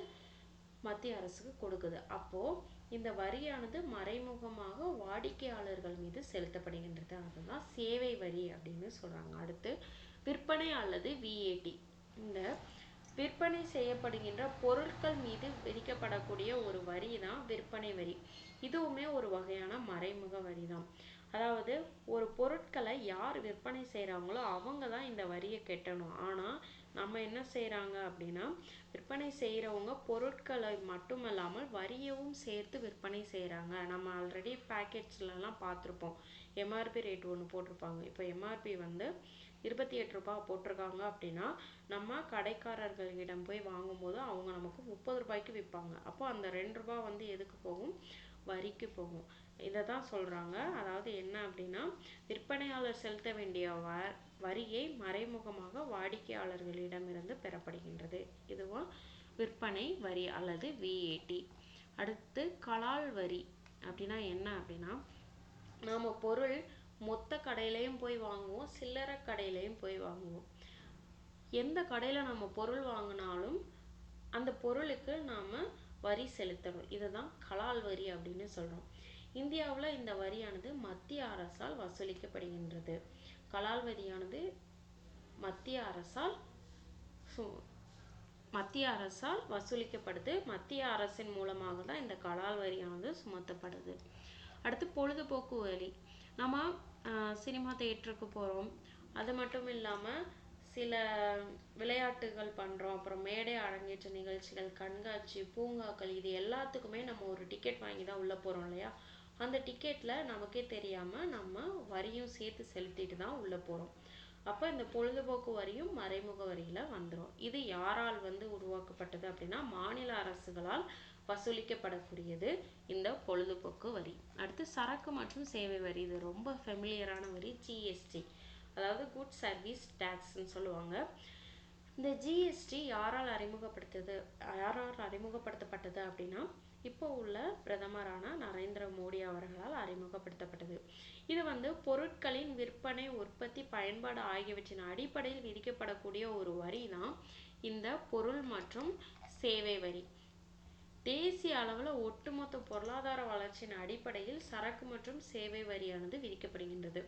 மத்திய அரசுக்கு கொடுக்குது. அப்போது இந்த வரியானது மறைமுகமாக வாடிக்கையாளர்கள் மீது செலுத்தப்படுகின்றது. அதுதான் சேவை வரி அப்படின்னு சொல்கிறாங்க. அடுத்து விற்பனை அல்லது விஏடி. இந்த விற்பனை செய்யப்படுகின்ற பொருட்கள் மீது விதிக்கப்படக்கூடிய ஒரு வரி தான் விற்பனை வரி. இதுவுமே ஒரு வகையான மறைமுக வரி தான். அதாவது ஒரு பொருட்களை யார் விற்பனை செய்கிறாங்களோ அவங்க தான் இந்த வரியை கட்டணும். ஆனால் நம்ம என்ன செய்கிறாங்க அப்படின்னா விற்பனை செய்கிறவங்க பொருட்களை மட்டுமல்லாமல் வரியவும் சேர்த்து விற்பனை செய்கிறாங்க. நம்ம ஆல்ரெடி பேக்கெட்ஸ்லாம் பார்த்துருப்போம். எம்ஆர்பி ரேட் ஒன்று போட்டிருப்பாங்க. இப்போ எம்ஆர்பி வந்து 28 ரூபாய் போட்டிருக்காங்க அப்படின்னா நம்ம கடைக்காரர்களிடம் போய் வாங்கும்போது அவங்க நமக்கு 30 ரூபாய்க்கு விற்பாங்க. அப்போ அந்த 2 ரூபாய் வந்து எதுக்கு போகும்? வரிக்கு போகும். இதை தான் சொல்கிறாங்க. அதாவது என்ன அப்படின்னா விற்பனையாளர் செலுத்த வேண்டிய வரியை மறைமுகமாக வாடிக்கையாளர்களிடமிருந்து பெறப்படுகின்றது. இதுவும் விற்பனை வரி அல்லது விஏடி. அடுத்து கலால் வரி அப்படின்னா என்ன அப்படின்னா நாம் பொருள் மொத்த கடையிலையும் போய் வாங்குவோம், சில்லறை கடையிலையும் போய் வாங்குவோம். எந்த கடையில் நம்ம பொருள் வாங்கினாலும் அந்த பொருளுக்கு நாம் வரி செலுத்தணும். இதுதான் கலால் வரி அப்படின்னு சொல்கிறோம். இந்தியாவில் இந்த வரியானது மத்திய அரசால் வசூலிக்கப்படுகின்றது. கலால் வரியானது மத்திய அரசால் வசூலிக்கப்படுது. மத்திய அரசின் மூலமாக தான் இந்த கலால் வரியானது சுமத்தப்படுது. அடுத்து பொழுதுபோக்கு வரி. நம்ம சினிமா தியேட்டருக்கு போகிறோம், அது மட்டும் இல்லாமல் சில விளையாட்டுகள் பண்ணுறோம், அப்புறம் மேடை அரங்கேற்ற நிகழ்ச்சிகள், கண்காட்சி, பூங்காக்கள், இது எல்லாத்துக்குமே நம்ம ஒரு டிக்கெட் வாங்கி தான் உள்ளே போகிறோம் இல்லையா. அந்த டிக்கெட்டில் நமக்கே தெரியாமல் நம்ம வரியும் சேர்த்து செலுத்திட்டு தான் உள்ளே போகிறோம். அப்போ இந்த பொழுதுபோக்கு வரியும் மறைமுக வரியில் வந்துடும். இது யாரால் வந்து உருவாக்கப்பட்டது அப்படின்னா மாநில அரசுகளால் வசூலிக்கப்படக்கூடியது இந்த பொழுதுபோக்கு வரி. அடுத்து சரக்கு மற்றும் சேவை வரி. இது ரொம்ப ஃபெமிலியரான வரி, ஜிஎஸ்டி, அதாவது குட் சர்வீஸ் டேக்ஸ்ன்னு சொல்லுவாங்க. இந்த ஜிஎஸ்டி யாரால் அறிமுகப்படுத்தப்பட்டது அப்படின்னா இப்போ உள்ள பிரதமரான நரேந்திர மோடி அவர்களால் அறிமுகப்படுத்தப்பட்டது. இது வந்து பொருட்களின் விற்பனை, உற்பத்தி, பயன்பாடு ஆகியவற்றின் அடிப்படையில் விதிக்கப்படக்கூடிய ஒரு வரி தான் இந்த பொருள் மற்றும் சேவை வரி. தேசிய அளவில் ஒட்டுமொத்த பொருளாதார வளர்ச்சியின் அடிப்படையில் சரக்கு மற்றும் சேவை வரியானது விதிக்கப்படுகின்றது.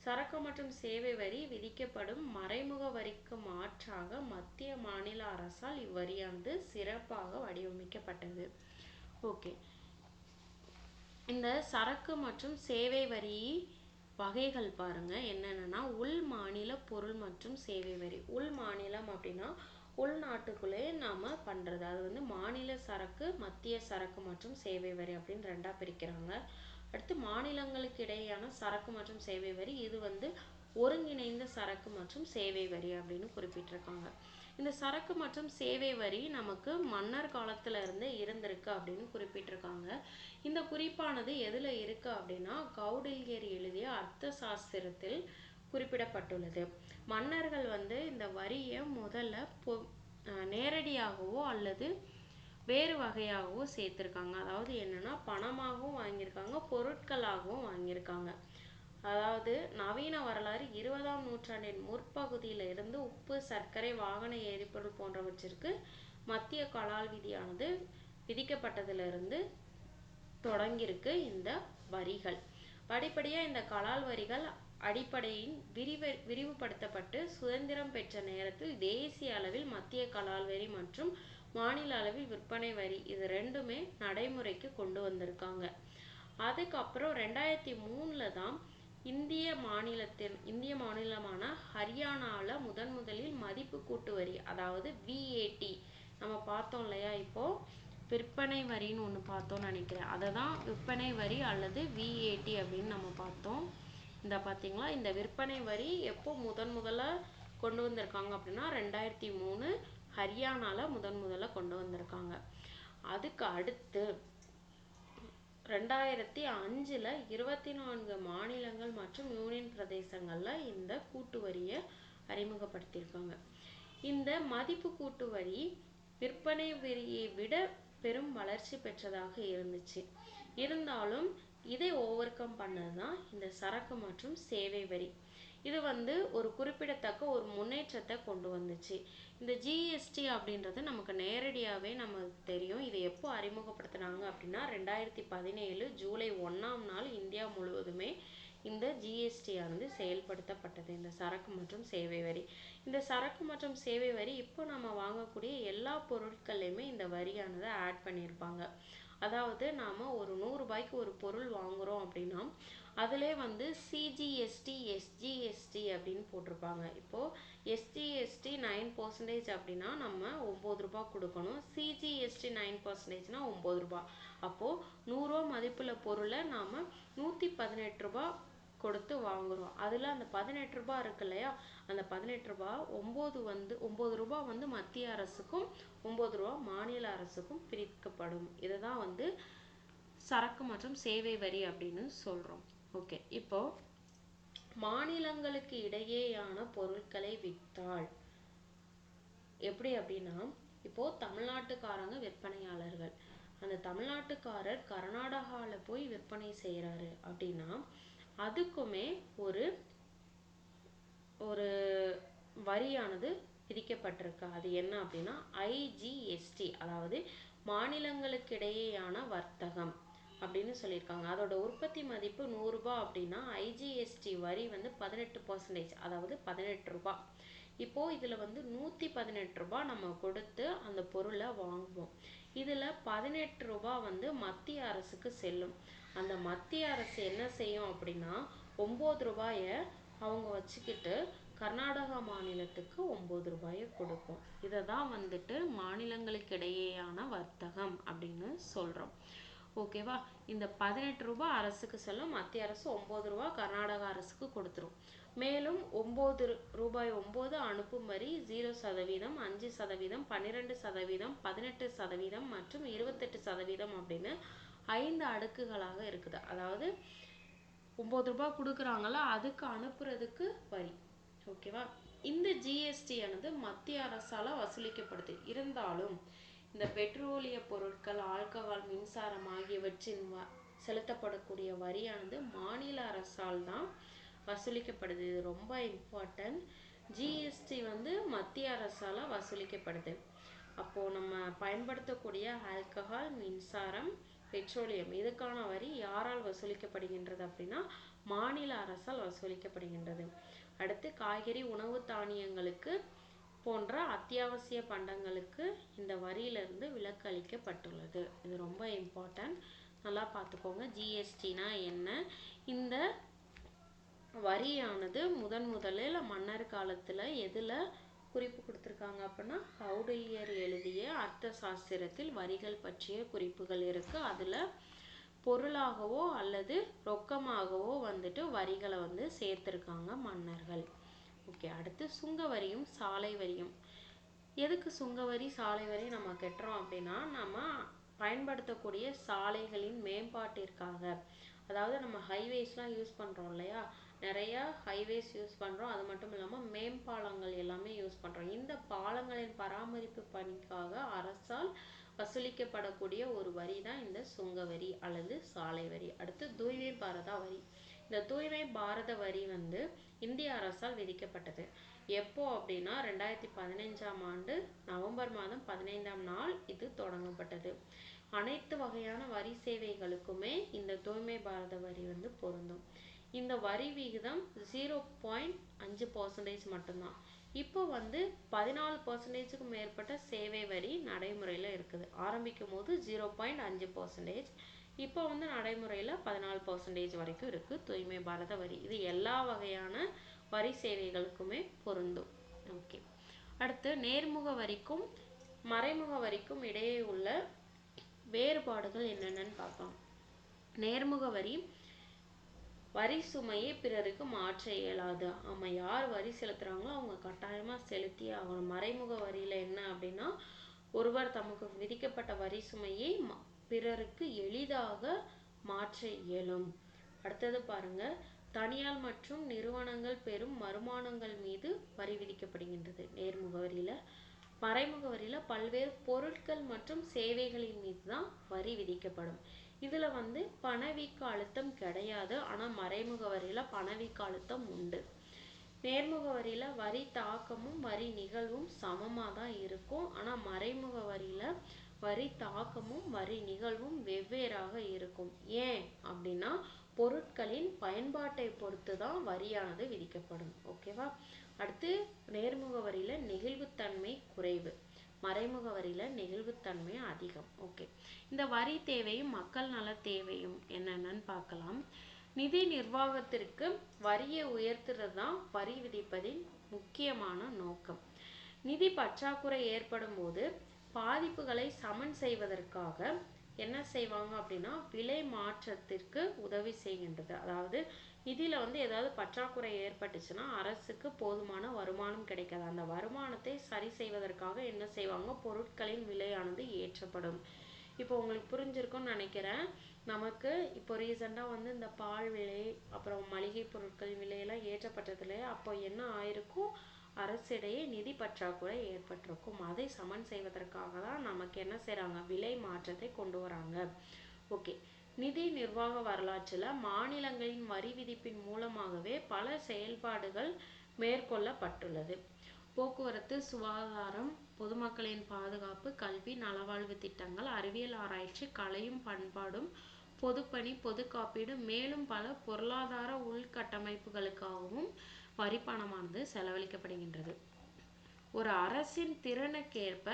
சரக்கு மற்றும் சேவை வரி விதிக்கப்படும் மறைமுக வரிக்கு மாற்றாக மத்திய மாநில அரசால் இவ்வரியானது சிறப்பாக வடிவமைக்கப்பட்டது. ஓகே, இந்த சரக்கு மற்றும் சேவை வரி வகைகள் பாருங்க என்னென்னா உள் மாநில பொருள் மற்றும் சேவை வரி. உள் மாநிலம் அப்படின்னா உள்நாட்டுக்குள்ளே நாம் பண்ணுறது. அது வந்து மாநில சரக்கு, மத்திய சரக்கு மற்றும் சேவை வரி அப்படின்னு ரெண்டாக பிரிக்கிறாங்க. அடுத்து மாநிலங்களுக்கு இடையேயான சரக்கு மற்றும் சேவை வரி, இது வந்து ஒருங்கிணைந்த சரக்கு மற்றும் சேவை வரி அப்படின்னு குறிப்பிட்டிருக்காங்க. இந்த சரக்கு மற்றும் சேவை வரி நமக்கு மன்னர் காலத்துல இருந்தே இருந்திருக்கு அப்படின்னு குறிப்பிட்டிருக்காங்க. இந்த குறிப்பானது எதுல இருக்கு அப்படின்னா கௌடில்யர் எழுதிய அர்த்த சாஸ்திரத்தில் குறிப்பிடப்பட்டுள்ளது. மன்னர்கள் வந்து இந்த வரியை முதல்ல நேரடியாகவோ அல்லது வேறு வகையாகவோ சேர்த்திருக்காங்க. அதாவது என்னன்னா பணமாகவும் வாங்கியிருக்காங்க, பொருட்களாகவும் வாங்கியிருக்காங்க. அதாவது நவீன வரலாறு 20ஆம் நூற்றாண்டின் முற்பகுதியில இருந்து உப்பு, சர்க்கரை, வாகன எரிபொருள் போன்றவற்றிற்கு மத்திய கலால் விதியானது விதிக்கப்பட்டதிலிருந்து தொடங்கியிருக்கு இந்த வரிகள். படிப்படியாக இந்த கலால் வரிகள் அடிப்படையின் விரிவுபடுத்தப்பட்டு சுதந்திரம் பெற்ற நேரத்தில் தேசிய அளவில் மத்திய கலால் வரி மற்றும் மாநில அளவில் விற்பனை வரி இது ரெண்டுமே நடைமுறைக்கு கொண்டு வந்திருக்காங்க. அதுக்கப்புறம் 2003 தான் இந்திய மாநிலமான ஹரியானாவில் முதலில் மதிப்பு கூட்டு வரி அதாவது VAT நம்ம பார்த்தோம் இல்லையா, இப்போ விற்பனை வரின்னு ஒன்று பார்த்தோம்னு நினைக்கிறேன், அதை தான் விற்பனை வரி அல்லது VAT அப்படின்னு நம்ம பார்த்தோம். இந்த பார்த்தீங்களா, இந்த விற்பனை வரி எப்போ முதல்ல கொண்டு வந்திருக்காங்க அப்படின்னா 2003 ஹரியானாவில் முதல்ல கொண்டு வந்திருக்காங்க. அதுக்கு அடுத்து 2005 24 மாநிலங்கள் மற்றும் யூனியன் பிரதேசங்கள்ல இந்த கூட்டு வரியை அறிமுகப்படுத்தியிருக்காங்க. இந்த மதிப்பு கூட்டு வரி விற்பனை வரியை விட பெரும் வளர்ச்சி பெற்றதாக இருந்துச்சு. இருந்தாலும் இதை ஓவர் கம் பண்ணதுதான் இந்த சரக்கு மற்றும் சேவை வரி. இது ஒரு குறிப்பிடத்தக்க ஒரு முன்னேற்றத்தை கொண்டு வந்துச்சு. இந்த GST அப்படின்றது நமக்கு நேரடியாகவே நமக்கு தெரியும். இதை எப்போ அறிமுகப்படுத்தினாங்க அப்படின்னா 2017 ஜூலை 1ஆம் நாள் இந்தியா முழுவதுமே இந்த GST ஆனது செயல்படுத்தப்பட்டது, இந்த சரக்கு மற்றும் சேவை வரி. இந்த சரக்கு மற்றும் சேவை வரி இப்போ நம்ம வாங்கக்கூடிய எல்லா பொருட்கள்லையுமே இந்த வரியானதை ஆட் பண்ணியிருப்பாங்க. அதாவது நாம ஒரு 100 ரூபாய்க்கு ஒரு பொருள் வாங்குறோம் அப்படின்னா அதிலே CGST SGST அப்படின்னு போட்டிருப்பாங்க. இப்போ SGST 9% அப்படின்னா நம்ம 9 ரூபாய் கொடுக்கணும், CGST 9%னா 9 ரூபாய். அப்போ 100 ரூபாய் மதிப்புள்ள பொருளை நாம 118 ரூபாய் கொடுத்து வாங்குறோம். அதுல அந்த 18 ரூபாய் இருக்கு இல்லையா, அந்த 18 ரூபாய் 9 ரூபாய் மத்திய அரசுக்கும் 9 ரூபாய் மாநில அரசுக்கும் பிரிக்கப்படும். இதுதான் சரக்கு மற்றும் சேவை வரி அப்படின்னு சொல்றோம். ஓகே, இப்போ மாநிலங்களுக்கு இடையேயான பொருட்களை விற்றால் எப்படி அப்படின்னா, இப்போ தமிழ்நாட்டுக்காரங்க விற்பனையாளர்கள், அந்த தமிழ்நாட்டுக்காரர் கர்நாடகாவில் போய் விற்பனை செய்யறாரு அப்படின்னா அதுக்குமே ஒரு வரியானது விதிக்கப்பட்டிருக்கு. அது என்ன அப்படின்னா IGST, அதாவது மாநிலங்களுக்கு இடையேயான வர்த்தகம் அப்படின்னு சொல்லியிருக்காங்க. அதோட உற்பத்தி மதிப்பு 100 ரூபாய் அப்படின்னா IGST வரி 18%, அதாவது 18 ரூபாய். இப்போ இதுல 118 ரூபாய் நம்ம கொடுத்து அந்த பொருளை வாங்குவோம். இதுல 18 ரூபாய் மத்திய அரசுக்கு செல்லும். அந்த மத்திய அரசு என்ன செய்யும் அப்படின்னா 9 ரூபாயை அவங்க வச்சுக்கிட்டு கர்நாடகா மாநிலத்துக்கு 9 ரூபாயை கொடுக்கும். இதை தான் மாநிலங்களுக்கு இடையேயான வர்த்தகம் அப்படின்னு சொல்றோம். ஓகேவா, இந்த 18 ரூபாய் அரசுக்கு செல்லும், மத்திய அரசு 9 ரூபாய் கர்நாடகா அரசுக்கு கொடுத்துரும். மேலும் 9 ரூபாய் 9 அனுப்பும் வரி 0%, 5%, 12%, 18% மற்றும் 28% அப்படின்னு 5 அடுக்குகளாக இருக்குது. அதாவது 9 ரூபாய் கொடுக்குறாங்களா அதுக்கு அனுப்புறதுக்கு வரி. ஓகேவா, இந்த GST ஆனது மத்திய அரசால வசூலிக்கப்படுது. இருந்தாலும் இந்த பெட்ரோலிய பொருட்கள், ஆல்கஹால், மின்சாரம் ஆகியவற்றின் செலுத்தப்படக்கூடிய வரியானது மாநில அரசால் தான் வசூலிக்கப்படுது. இது ரொம்ப இம்பார்ட்டன்ட். GST மத்திய அரசால வசூலிக்கப்படுது. அப்போ நம்ம பயன்படுத்தக்கூடிய ஆல்கஹால், மின்சாரம், பெட்ரோலியம் இதுக்கான வரி யாரால் வசூலிக்கப்படுகின்றது அப்படின்னா மாநில அரசால் வசூலிக்கப்படுகின்றது. அடுத்து காய்கறி, உணவு தானியங்களுக்கு போன்ற அத்தியாவசிய பண்டங்களுக்கு இந்த வரியிலிருந்து விலக்கு அளிக்கப்பட்டுள்ளது. இது ரொம்ப இம்பார்ட்டன்ட், நல்லா பார்த்துக்கோங்க. GSTனா என்ன? இந்த வரியானது முதலில் மன்னர் காலத்துல எதுல குறிப்பு கொடுத்திருக்காங்க அப்படின்னா கௌடில்யர் எழுதிய அர்த்த சாஸ்திரத்தில் வரிகள் பற்றிய குறிப்புகள் இருக்கு. அதுல பொருளாகவோ அல்லது ரொக்கமாகவோ வரிகளை சேர்த்திருக்காங்க மன்னர்கள். ஓகே, அடுத்து சுங்கவரியும் சாலை வரியும். எதுக்கு சுங்கவரி சாலை வரி நம்ம கட்டுறோம் அப்படின்னா நம்ம பயன்படுத்தக்கூடிய சாலைகளின் மேம்பாட்டிற்காக. அதாவது நம்ம ஹைவேஸ்லாம் யூஸ் பண்றோம் இல்லையா, நிறைய ஹைவேஸ் யூஸ் பண்றோம். அது மட்டும் இல்லாம மேம்பாலங்கள் எல்லாமே யூஸ் பண்றோம். இந்த பாலங்களின் பராமரிப்பு பணிக்காக அரசால் வசூலிக்கப்படக்கூடிய ஒரு வரி தான் இந்த சுங்கவரி அல்லது சாலை வரி. அடுத்து தூய்மை பாரத வரி. இந்த தூய்மை பாரத வரி இந்திய அரசால் விதிக்கப்பட்டது. எப்போ அப்படின்னா 2015ஆம் ஆண்டு நவம்பர் மாதம் 15ஆம் நாள் இது தொடங்கப்பட்டது. அனைத்து வகையான வரி சேவைகளுக்குமே இந்த தூய்மை பாரத வரி வந்து பொருந்தும். இந்த வரி விகிதம் 0.5% மட்டும்தான். இப்போ வந்து 14%க்கு மேற்பட்ட சேவை வரி நடைமுறையில் இருக்குது. ஆரம்பிக்கும் போது 0.5%, இப்போ வந்து நடைமுறையில் 14% வரைக்கும் இருக்குது தூய்மை பாரத வரி. இது எல்லா வகையான வரி சேவைகளுக்குமே பொருந்தும். ஓகே, அடுத்து நேர்முக வரிக்கும் மறைமுக வரிக்கும் இடையே உள்ள வேறுபாடுகள் என்னென்னு பார்க்கலாம். நேர்முக வரி வரி சுமையை பிறருக்கு மாற்ற இயலாது. ஆமாம், யார் வரி செலுத்துகிறாங்களோ அவங்க கட்டாயமாக செலுத்தி ஆகணும். மறைமுக வரியில் என்ன அப்படின்னா, ஒருவர் தமக்கு விதிக்கப்பட்ட வரி சுமையை பிறருக்கு எளிதாக மாற்ற இயலும். அடுத்தது பாருங்க, தனியார் மற்றும் நிறுவனங்கள் பெறும் வருமானங்கள் மீது வரி விதிக்கப்படுகின்றது நேர்முக வரியில். மறைமுக வரியில் பல்வேறு பொருட்கள் மற்றும் சேவைகளின் மீது தான் வரி விதிக்கப்படும். இதில் வந்து பணவீக்க அழுத்தம் கிடையாது, ஆனால் மறைமுக வரியில் பணவீக்க அழுத்தம் உண்டு. நேர்முக வரியில் வரி தாக்கமும் வரி நிகழ்வும் சமமாக தான் இருக்கும், ஆனால் மறைமுக வரியில் வரி தாக்கமும் வரி நிகழ்வும் வெவ்வேறாக இருக்கும். ஏன் அப்படின்னா, பொருட்களின் பயன்பாட்டை பொறுத்து தான் வரியானது விதிக்கப்படும். ஓகேவா? அடுத்து நேர்முக வரியில் நெகிழ்வுத்தன்மை குறைவு, மறைமுக வரியில் நெகிழ்வுத்தன்மை அதிகம். ஓகே, இந்த வரி தேவையும் மக்கள் நல தேவையும் என்னென்னு பார்க்கலாம். நிதி நிர்வாகத்திற்கு வரியை உயர்த்துறது தான் வரி விதிப்பதின் முக்கியமான நோக்கம். நிதி பற்றாக்குறை ஏற்படும் போது பாதிப்புகளை சமன் செய்வதற்காக என்ன செய்வாங்க அப்படின்னா, விலை மாற்றத்திற்கு உதவி செய்கின்றது. அதாவது நிதியில் வந்து ஏதாவது பற்றாக்குறை ஏற்பட்டுச்சுன்னா அரசுக்கு போதுமான வருமானம் கிடைக்காது. அந்த வருமானத்தை சரி செய்வதற்காக என்ன செய்வாங்க, பொருட்களின் விலையானது ஏற்றப்படும். இப்போ உங்களுக்கு புரிஞ்சிருக்கும்னு நினைக்கிறேன். நமக்கு இப்போ ரீசெண்டாக வந்து இந்த பால் விலை, அப்புறம் மளிகை பொருட்கள் விலையெல்லாம் ஏற்றப்பட்டதுல அப்போ என்ன ஆயிருக்கும், அரசிடையே நிதி பற்றாக்குறை ஏற்பட்டிருக்கும். அதை சமன் செய்வதற்காக தான் நமக்கு என்ன செய்கிறாங்க, விலை மாற்றத்தை கொண்டு வராங்க. ஓகே, நிதி நிர்வாக வரலாற்றில் மாநிலங்களின் வரி விதிப்பின் மூலமாகவே பல செயல்பாடுகள் மேற்கொள்ளப்பட்டுள்ளது. போக்குவரத்து, சுகாதாரம், பொதுமக்களின் பாதுகாப்பு, கல்வி, நலவாழ்வு திட்டங்கள், அறிவியல் ஆராய்ச்சி, கலையும் பண்பாடும், பொதுப்பணி, பொது காப்பீடு, மேலும் பல பொருளாதார உள்கட்டமைப்புகளுக்காகவும் வரி பணமானது செலவழிக்கப்படுகின்றது. ஒரு அரசின் திறனுக்கேற்ப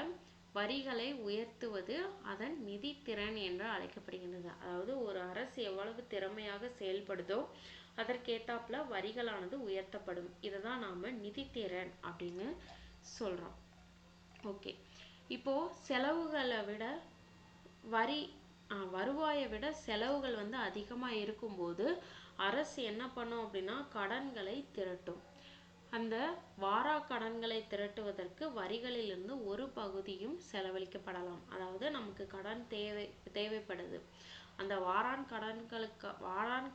வரிகளை உயர்த்துவது அதன் நிதி திறன் என்று அழைக்கப்படுகின்றது. அதாவது ஒரு அரசு எவ்வளவு திறமையாக செயல்படுதோ அதற்கேற்றாப்புல வரிகளானது உயர்த்தப்படும். இதை தான் நாம் நிதி திறன் அப்படின்னு சொல்கிறோம். ஓகே, இப்போது செலவுகளை விட வருவாயை விட செலவுகள் வந்து அதிகமாக இருக்கும்போது அரசு என்ன பண்ணும் அப்படின்னா, கடன்களை திரட்டும். அந்த வாரா கடன்களை திரட்டுவதற்கு வரிகளிலிருந்து ஒரு பகுதியும் செலவழிக்கப்படலாம். அதாவது நமக்கு கடன் தேவைப்படுது, அந்த வாரான்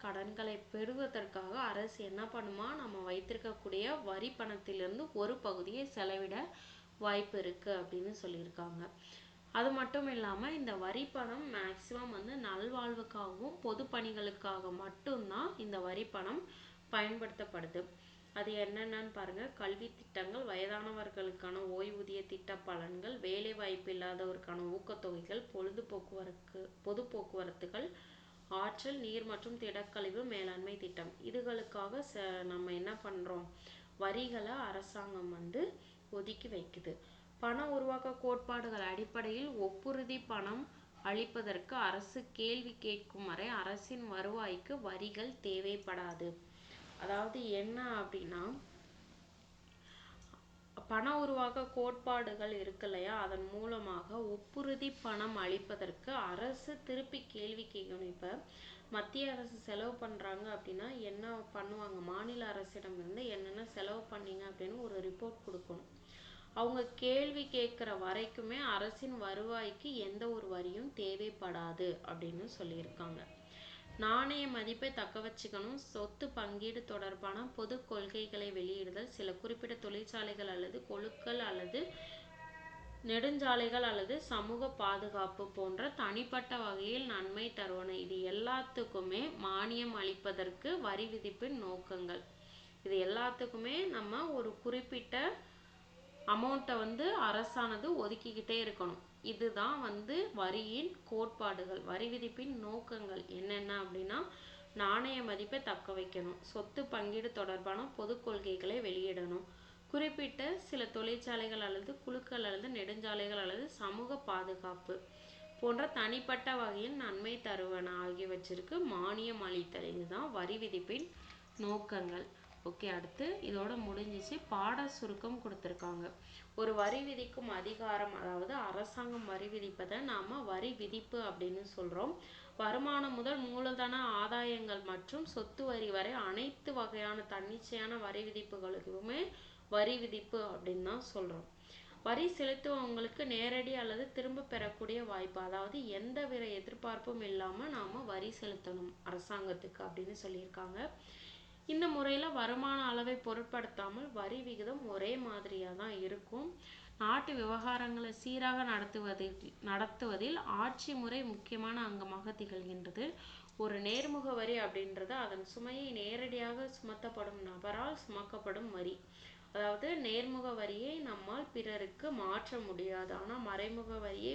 கடன்களை பெறுவதற்காக அரசு என்ன பண்ணுமா, நம்ம வைத்திருக்கக்கூடிய வரி பணத்திலிருந்து ஒரு பகுதியை செலவிட வாய்ப்பு இருக்கு அப்படின்னு சொல்லியிருக்காங்க. அது மட்டும் இல்லாமல் இந்த வரி பணம் மேக்சிமம் வந்து நல்வாழ்வுக்காகவும் பொது பணிகளுக்காக மட்டும்தான் இந்த வரி பணம் பயன்படுத்தப்படுது. அது என்னென்னு பாருங்க, கல்வி திட்டங்கள், வயதானவர்களுக்கான ஓய்வூதிய திட்ட பலன்கள், வேலை வாய்ப்பு இல்லாதவருக்கான ஊக்கத்தொகைகள், பொது போக்குவரத்துகள், ஆற்றல், நீர் மற்றும் திடக்கழிவு மேலாண்மை திட்டம். இதுகளுக்காக நம்ம என்ன பண்ணுறோம், வரிகளை அரசாங்கம் வந்து ஒதுக்கி வைக்குது. பண உருவாக்க கோட்பாடுகள் அடிப்படையில் ஒப்புறுதி பணம் அளிப்பதற்கு அரசு கேள்வி கேட்கும் வரை அரசின் வருவாய்க்கு வரிகள் தேவைப்படாது. அதாவது என்ன அப்படின்னா, பண உருவாக்க கோட்பாடுகள் இருக்கு இல்லையா, அதன் மூலமாக ஒப்புறுதி பணம் அளிப்பதற்கு அரசு திருப்பி கேள்வி கேட்கணும். இப்போ மத்திய அரசு செலவு பண்ணுறாங்க அப்படின்னா என்ன பண்ணுவாங்க, மாநில அரசிடமிருந்து என்னென்ன செலவு பண்ணீங்க அப்படின்னு ஒரு ரிப்போர்ட் கொடுக்கணும். அவங்க கேள்வி கேட்குற வரைக்குமே அரசின் வருவாய்க்கு எந்த ஒரு வரியும் தேவைப்படாது அப்படின்னு சொல்லியிருக்காங்க. நாணய மதிப்பை தக்க வச்சுக்கணும், சொத்து பங்கீடு தொடர்பான பொது கொள்கைகளை வெளியிடுதல், சில குறிப்பிட்ட தொழிற்சாலைகள் அல்லது கொழுக்கள் அல்லது நெடுஞ்சாலைகள் அல்லது சமூக பாதுகாப்பு போன்ற தனிப்பட்ட வகையில் நன்மை தருவன. இது எல்லாத்துக்குமே மானியம் அளிப்பதற்கு வரி விதிப்பின் நோக்கங்கள். இது எல்லாத்துக்குமே நம்ம ஒரு குறிப்பிட்ட அமௌண்ட்டை வந்து அரசானது ஒதுக்கிக்கிட்டே இருக்கணும். இதுதான் வந்து வரியின் கோட்பாடுகள். வரி விதிப்பின் நோக்கங்கள் என்னென்ன அப்படின்னா, நாணய மதிப்பை தக்க வைக்கணும், சொத்து பங்கீடு தொடர்பான பொது கொள்கைகளை வெளியிடணும், குறிப்பிட்ட சில தொழிற்சாலைகள் அல்லது குழுக்கள் அல்லது நெடுஞ்சாலைகள் அல்லது சமூக பாதுகாப்பு போன்ற தனிப்பட்ட வகையில் நன்மை தருவன ஆகியவற்றிற்கு மானியம் அளித்தல். இதுதான் வரி விதிப்பின் நோக்கங்கள். ஓகே, அடுத்து இதோட முடிஞ்சிச்சு. பாட சுருக்கம் கொடுத்துருக்காங்க. ஒரு வரி விதிக்கும் அதிகாரம், அதாவது அரசாங்கம் வரி விதிப்பதை நாம வரி விதிப்பு அப்படின்னு சொல்றோம். வருமானம் முதல் மூலதன ஆதாயங்கள் மற்றும் சொத்து வரி வரை அனைத்து வகையான தன்னிச்சையான வரி விதிப்புகளுக்குமே வரி விதிப்பு அப்படின்னு தான் சொல்றோம். வரி செலுத்துவவங்களுக்கு நேரடி அல்லது திரும்ப பெறக்கூடிய வாய்ப்பு, அதாவது எந்த வித எதிர்பார்ப்பும் இல்லாம நாம வரி செலுத்தணும் அரசாங்கத்துக்கு அப்படின்னு சொல்லியிருக்காங்க. இந்த முறையில் வருமான அளவை பொருட்படுத்தாமல் வரி விகிதம் ஒரே மாதிரியாக தான் இருக்கும். நாட்டு விவகாரங்களை சீராக நடத்துவதில் ஆட்சி முறை முக்கியமான அங்கமாக திகழ்கின்றது. ஒரு நேர்முக வரி அப்படின்றது அதன் சுமையை நேரடியாக சுமத்தப்படும் நபரால் சுமக்கப்படும் வரி. அதாவது நேர்முக வரியை நம்மால் பிறருக்கு மாற்ற முடியாது, ஆனால் மறைமுக வரியை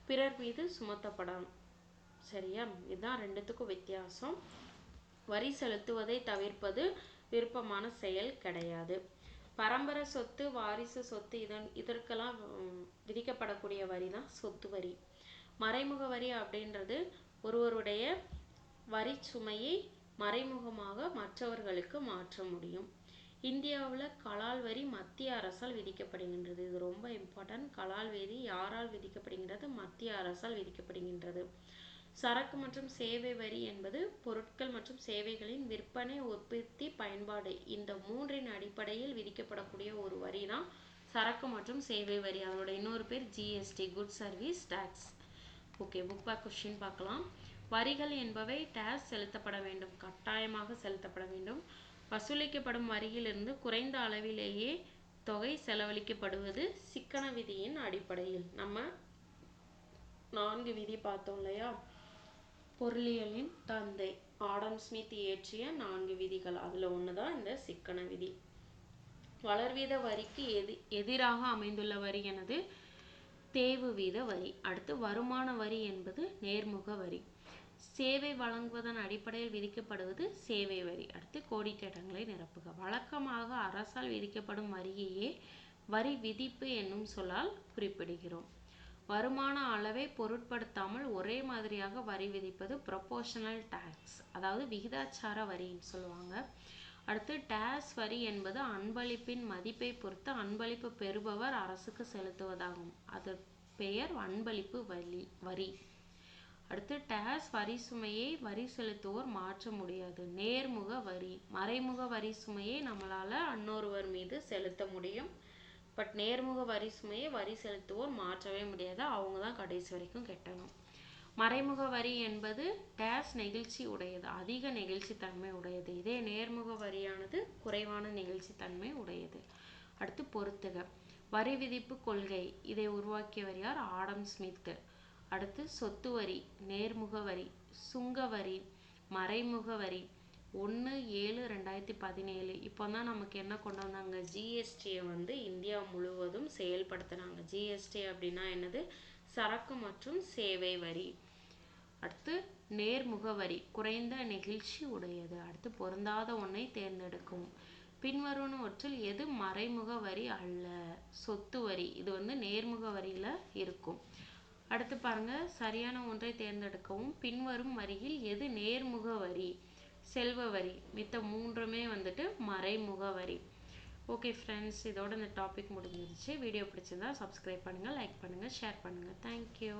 பிறர் மீது சுமத்தப்படும். சரியா? இதுதான் ரெண்டுத்துக்கும் வித்தியாசம். வரி செலுத்துவதை தவிர்ப்பது விருப்பமான செயல் கிடையாது. பரம்பரை சொத்து, வாரிசு சொத்து இதற்கெல்லாம் விதிக்கப்படக்கூடிய வரி தான் சொத்து வரி. மறைமுக வரி அப்படின்றது ஒருவருடைய வரி சுமையை மறைமுகமாக மற்றவர்களுக்கு மாற்ற முடியும். இந்தியாவில் கலால் வரி மத்திய அரசால் விதிக்கப்படுகின்றது. இது ரொம்ப இம்பார்ட்டன்ட். கலால் வரி யாரால் விதிக்கப்படுகின்றது? மத்திய அரசால் விதிக்கப்படுகின்றது. சரக்கு மற்றும் சேவை வரி என்பது பொருட்கள் மற்றும் சேவைகளின் விற்பனை, உற்பத்தி, பயன்பாடு இந்த மூன்றின் அடிப்படையில் விதிக்கப்படக்கூடிய ஒரு வரி தான் சரக்கு மற்றும் சேவை வரி. அதோட இன்னொரு பேர் GST, good service tax. Okay, book back question பார்க்கலாம். வரிகள் என்பவை டாக்ஸ் செலுத்தப்பட வேண்டும், கட்டாயமாக செலுத்தப்பட வேண்டும். வசூலிக்கப்படும் வரியிலிருந்து குறைந்த அளவிலேயே தொகை செலவழிக்கப்படுவது சிக்கன விதியின் அடிப்படையில். நம்ம 4 விதி பார்த்தோம் இல்லையா? பொருளியலின் தந்தை ஆடம் ஸ்மித் இயற்றிய 4 விதிகள், அதுல ஒண்ணுதான் இந்த சிக்கன விதி. வளர்வீத வரிக்கு எதிராக அமைந்துள்ள வரி எனது தேய்வு வீத வரி. அடுத்து வருமான வரி என்பது நேர்முக வரி. சேவை வழங்குவதன் அடிப்படையில் விதிக்கப்படுவது சேவை வரி. அடுத்து கோடிட்ட இடங்களை நிரப்புக. வழக்கமாக அரசால் விதிக்கப்படும் வரியையே வரி விதிப்பு என்னும் சொல்லால் குறிப்பிடுகிறோம். வருமான அளவை பொருட்படுத்தாமல் ஒரே மாதிரியாக வரி விதிப்பது ப்ரொபோர்ஷனல் டாக்ஸ், அதாவது விகிதாச்சார வரின்னு சொல்லுவாங்க. அடுத்து டாக்ஸ் வரி என்பது அன்பளிப்பின் மதிப்பை பொறுத்து அன்பளிப்பு பெறுபவர் அரசுக்கு செலுத்துவதாகும். அது பெயர் அன்பளிப்பு வரி. அடுத்து டாக்ஸ் வரி சுமையை வரி செலுத்துவோர் மாற்ற முடியாது. நேர்முக வரி, மறைமுக வரி சுமையை நம்மளால இன்னொருவர் மீது செலுத்த முடியும். பட் நேர்முக வரி சுமையை வரி செலுத்துவோர் மாற்றவே முடியாது, அவங்க தான் கடைசி வரைக்கும் கட்டணும். மறைமுக வரி என்பது டாக்ஸ் நெகிழ்ச்சி உடையது, அதிக நெகிழ்ச்சி தன்மை உடையது. இதே நேர்முக வரியானது குறைவான நெகிழ்ச்சி தன்மை உடையது. அடுத்து பொறுத்துக. வரி விதிப்பு கொள்கை, இதை உருவாக்கியவர் யார்? Adam Smith. அடுத்து சொத்து வரி, நேர்முக வரி, சுங்க வரி, மறைமுக வரி 1/7/2017. இப்போ தான் நமக்கு என்ன கொண்டு வந்தாங்க? ஜிஎஸ்டியை வந்து இந்தியா முழுவதும் செயல்படுத்தினாங்க. ஜிஎஸ்டி அப்படின்னா என்னது? சரக்கு மற்றும் சேவை வரி. அடுத்து நேர்முக வரி, குறைந்த நெகிழ்ச்சி உடையது. அடுத்து பொருந்தாத ஒன்றை தேர்ந்தெடுக்கவும். பின்வருவனவற்றில் எது மறைமுக வரி அல்ல? சொத்து வரி, இது வந்து நேர்முக வரியில இருக்கும். அடுத்து பாருங்க, சரியான ஒன்றை தேர்ந்தெடுக்கவும். பின்வரும் வரியில் எது நேர்முக வரி? செல்வ வரி. மித்த 3மே வந்துட்டு மறைமுக வரி. ஓகே ஃப்ரெண்ட்ஸ், இதோட இந்த டாபிக் முடிஞ்சிருச்சு. வீடியோ பிடிச்சிருந்தா சப்ஸ்கிரைப் பண்ணுங்க, லைக் பண்ணுங்க, ஷேர் பண்ணுங்க. தேங்க்யூ.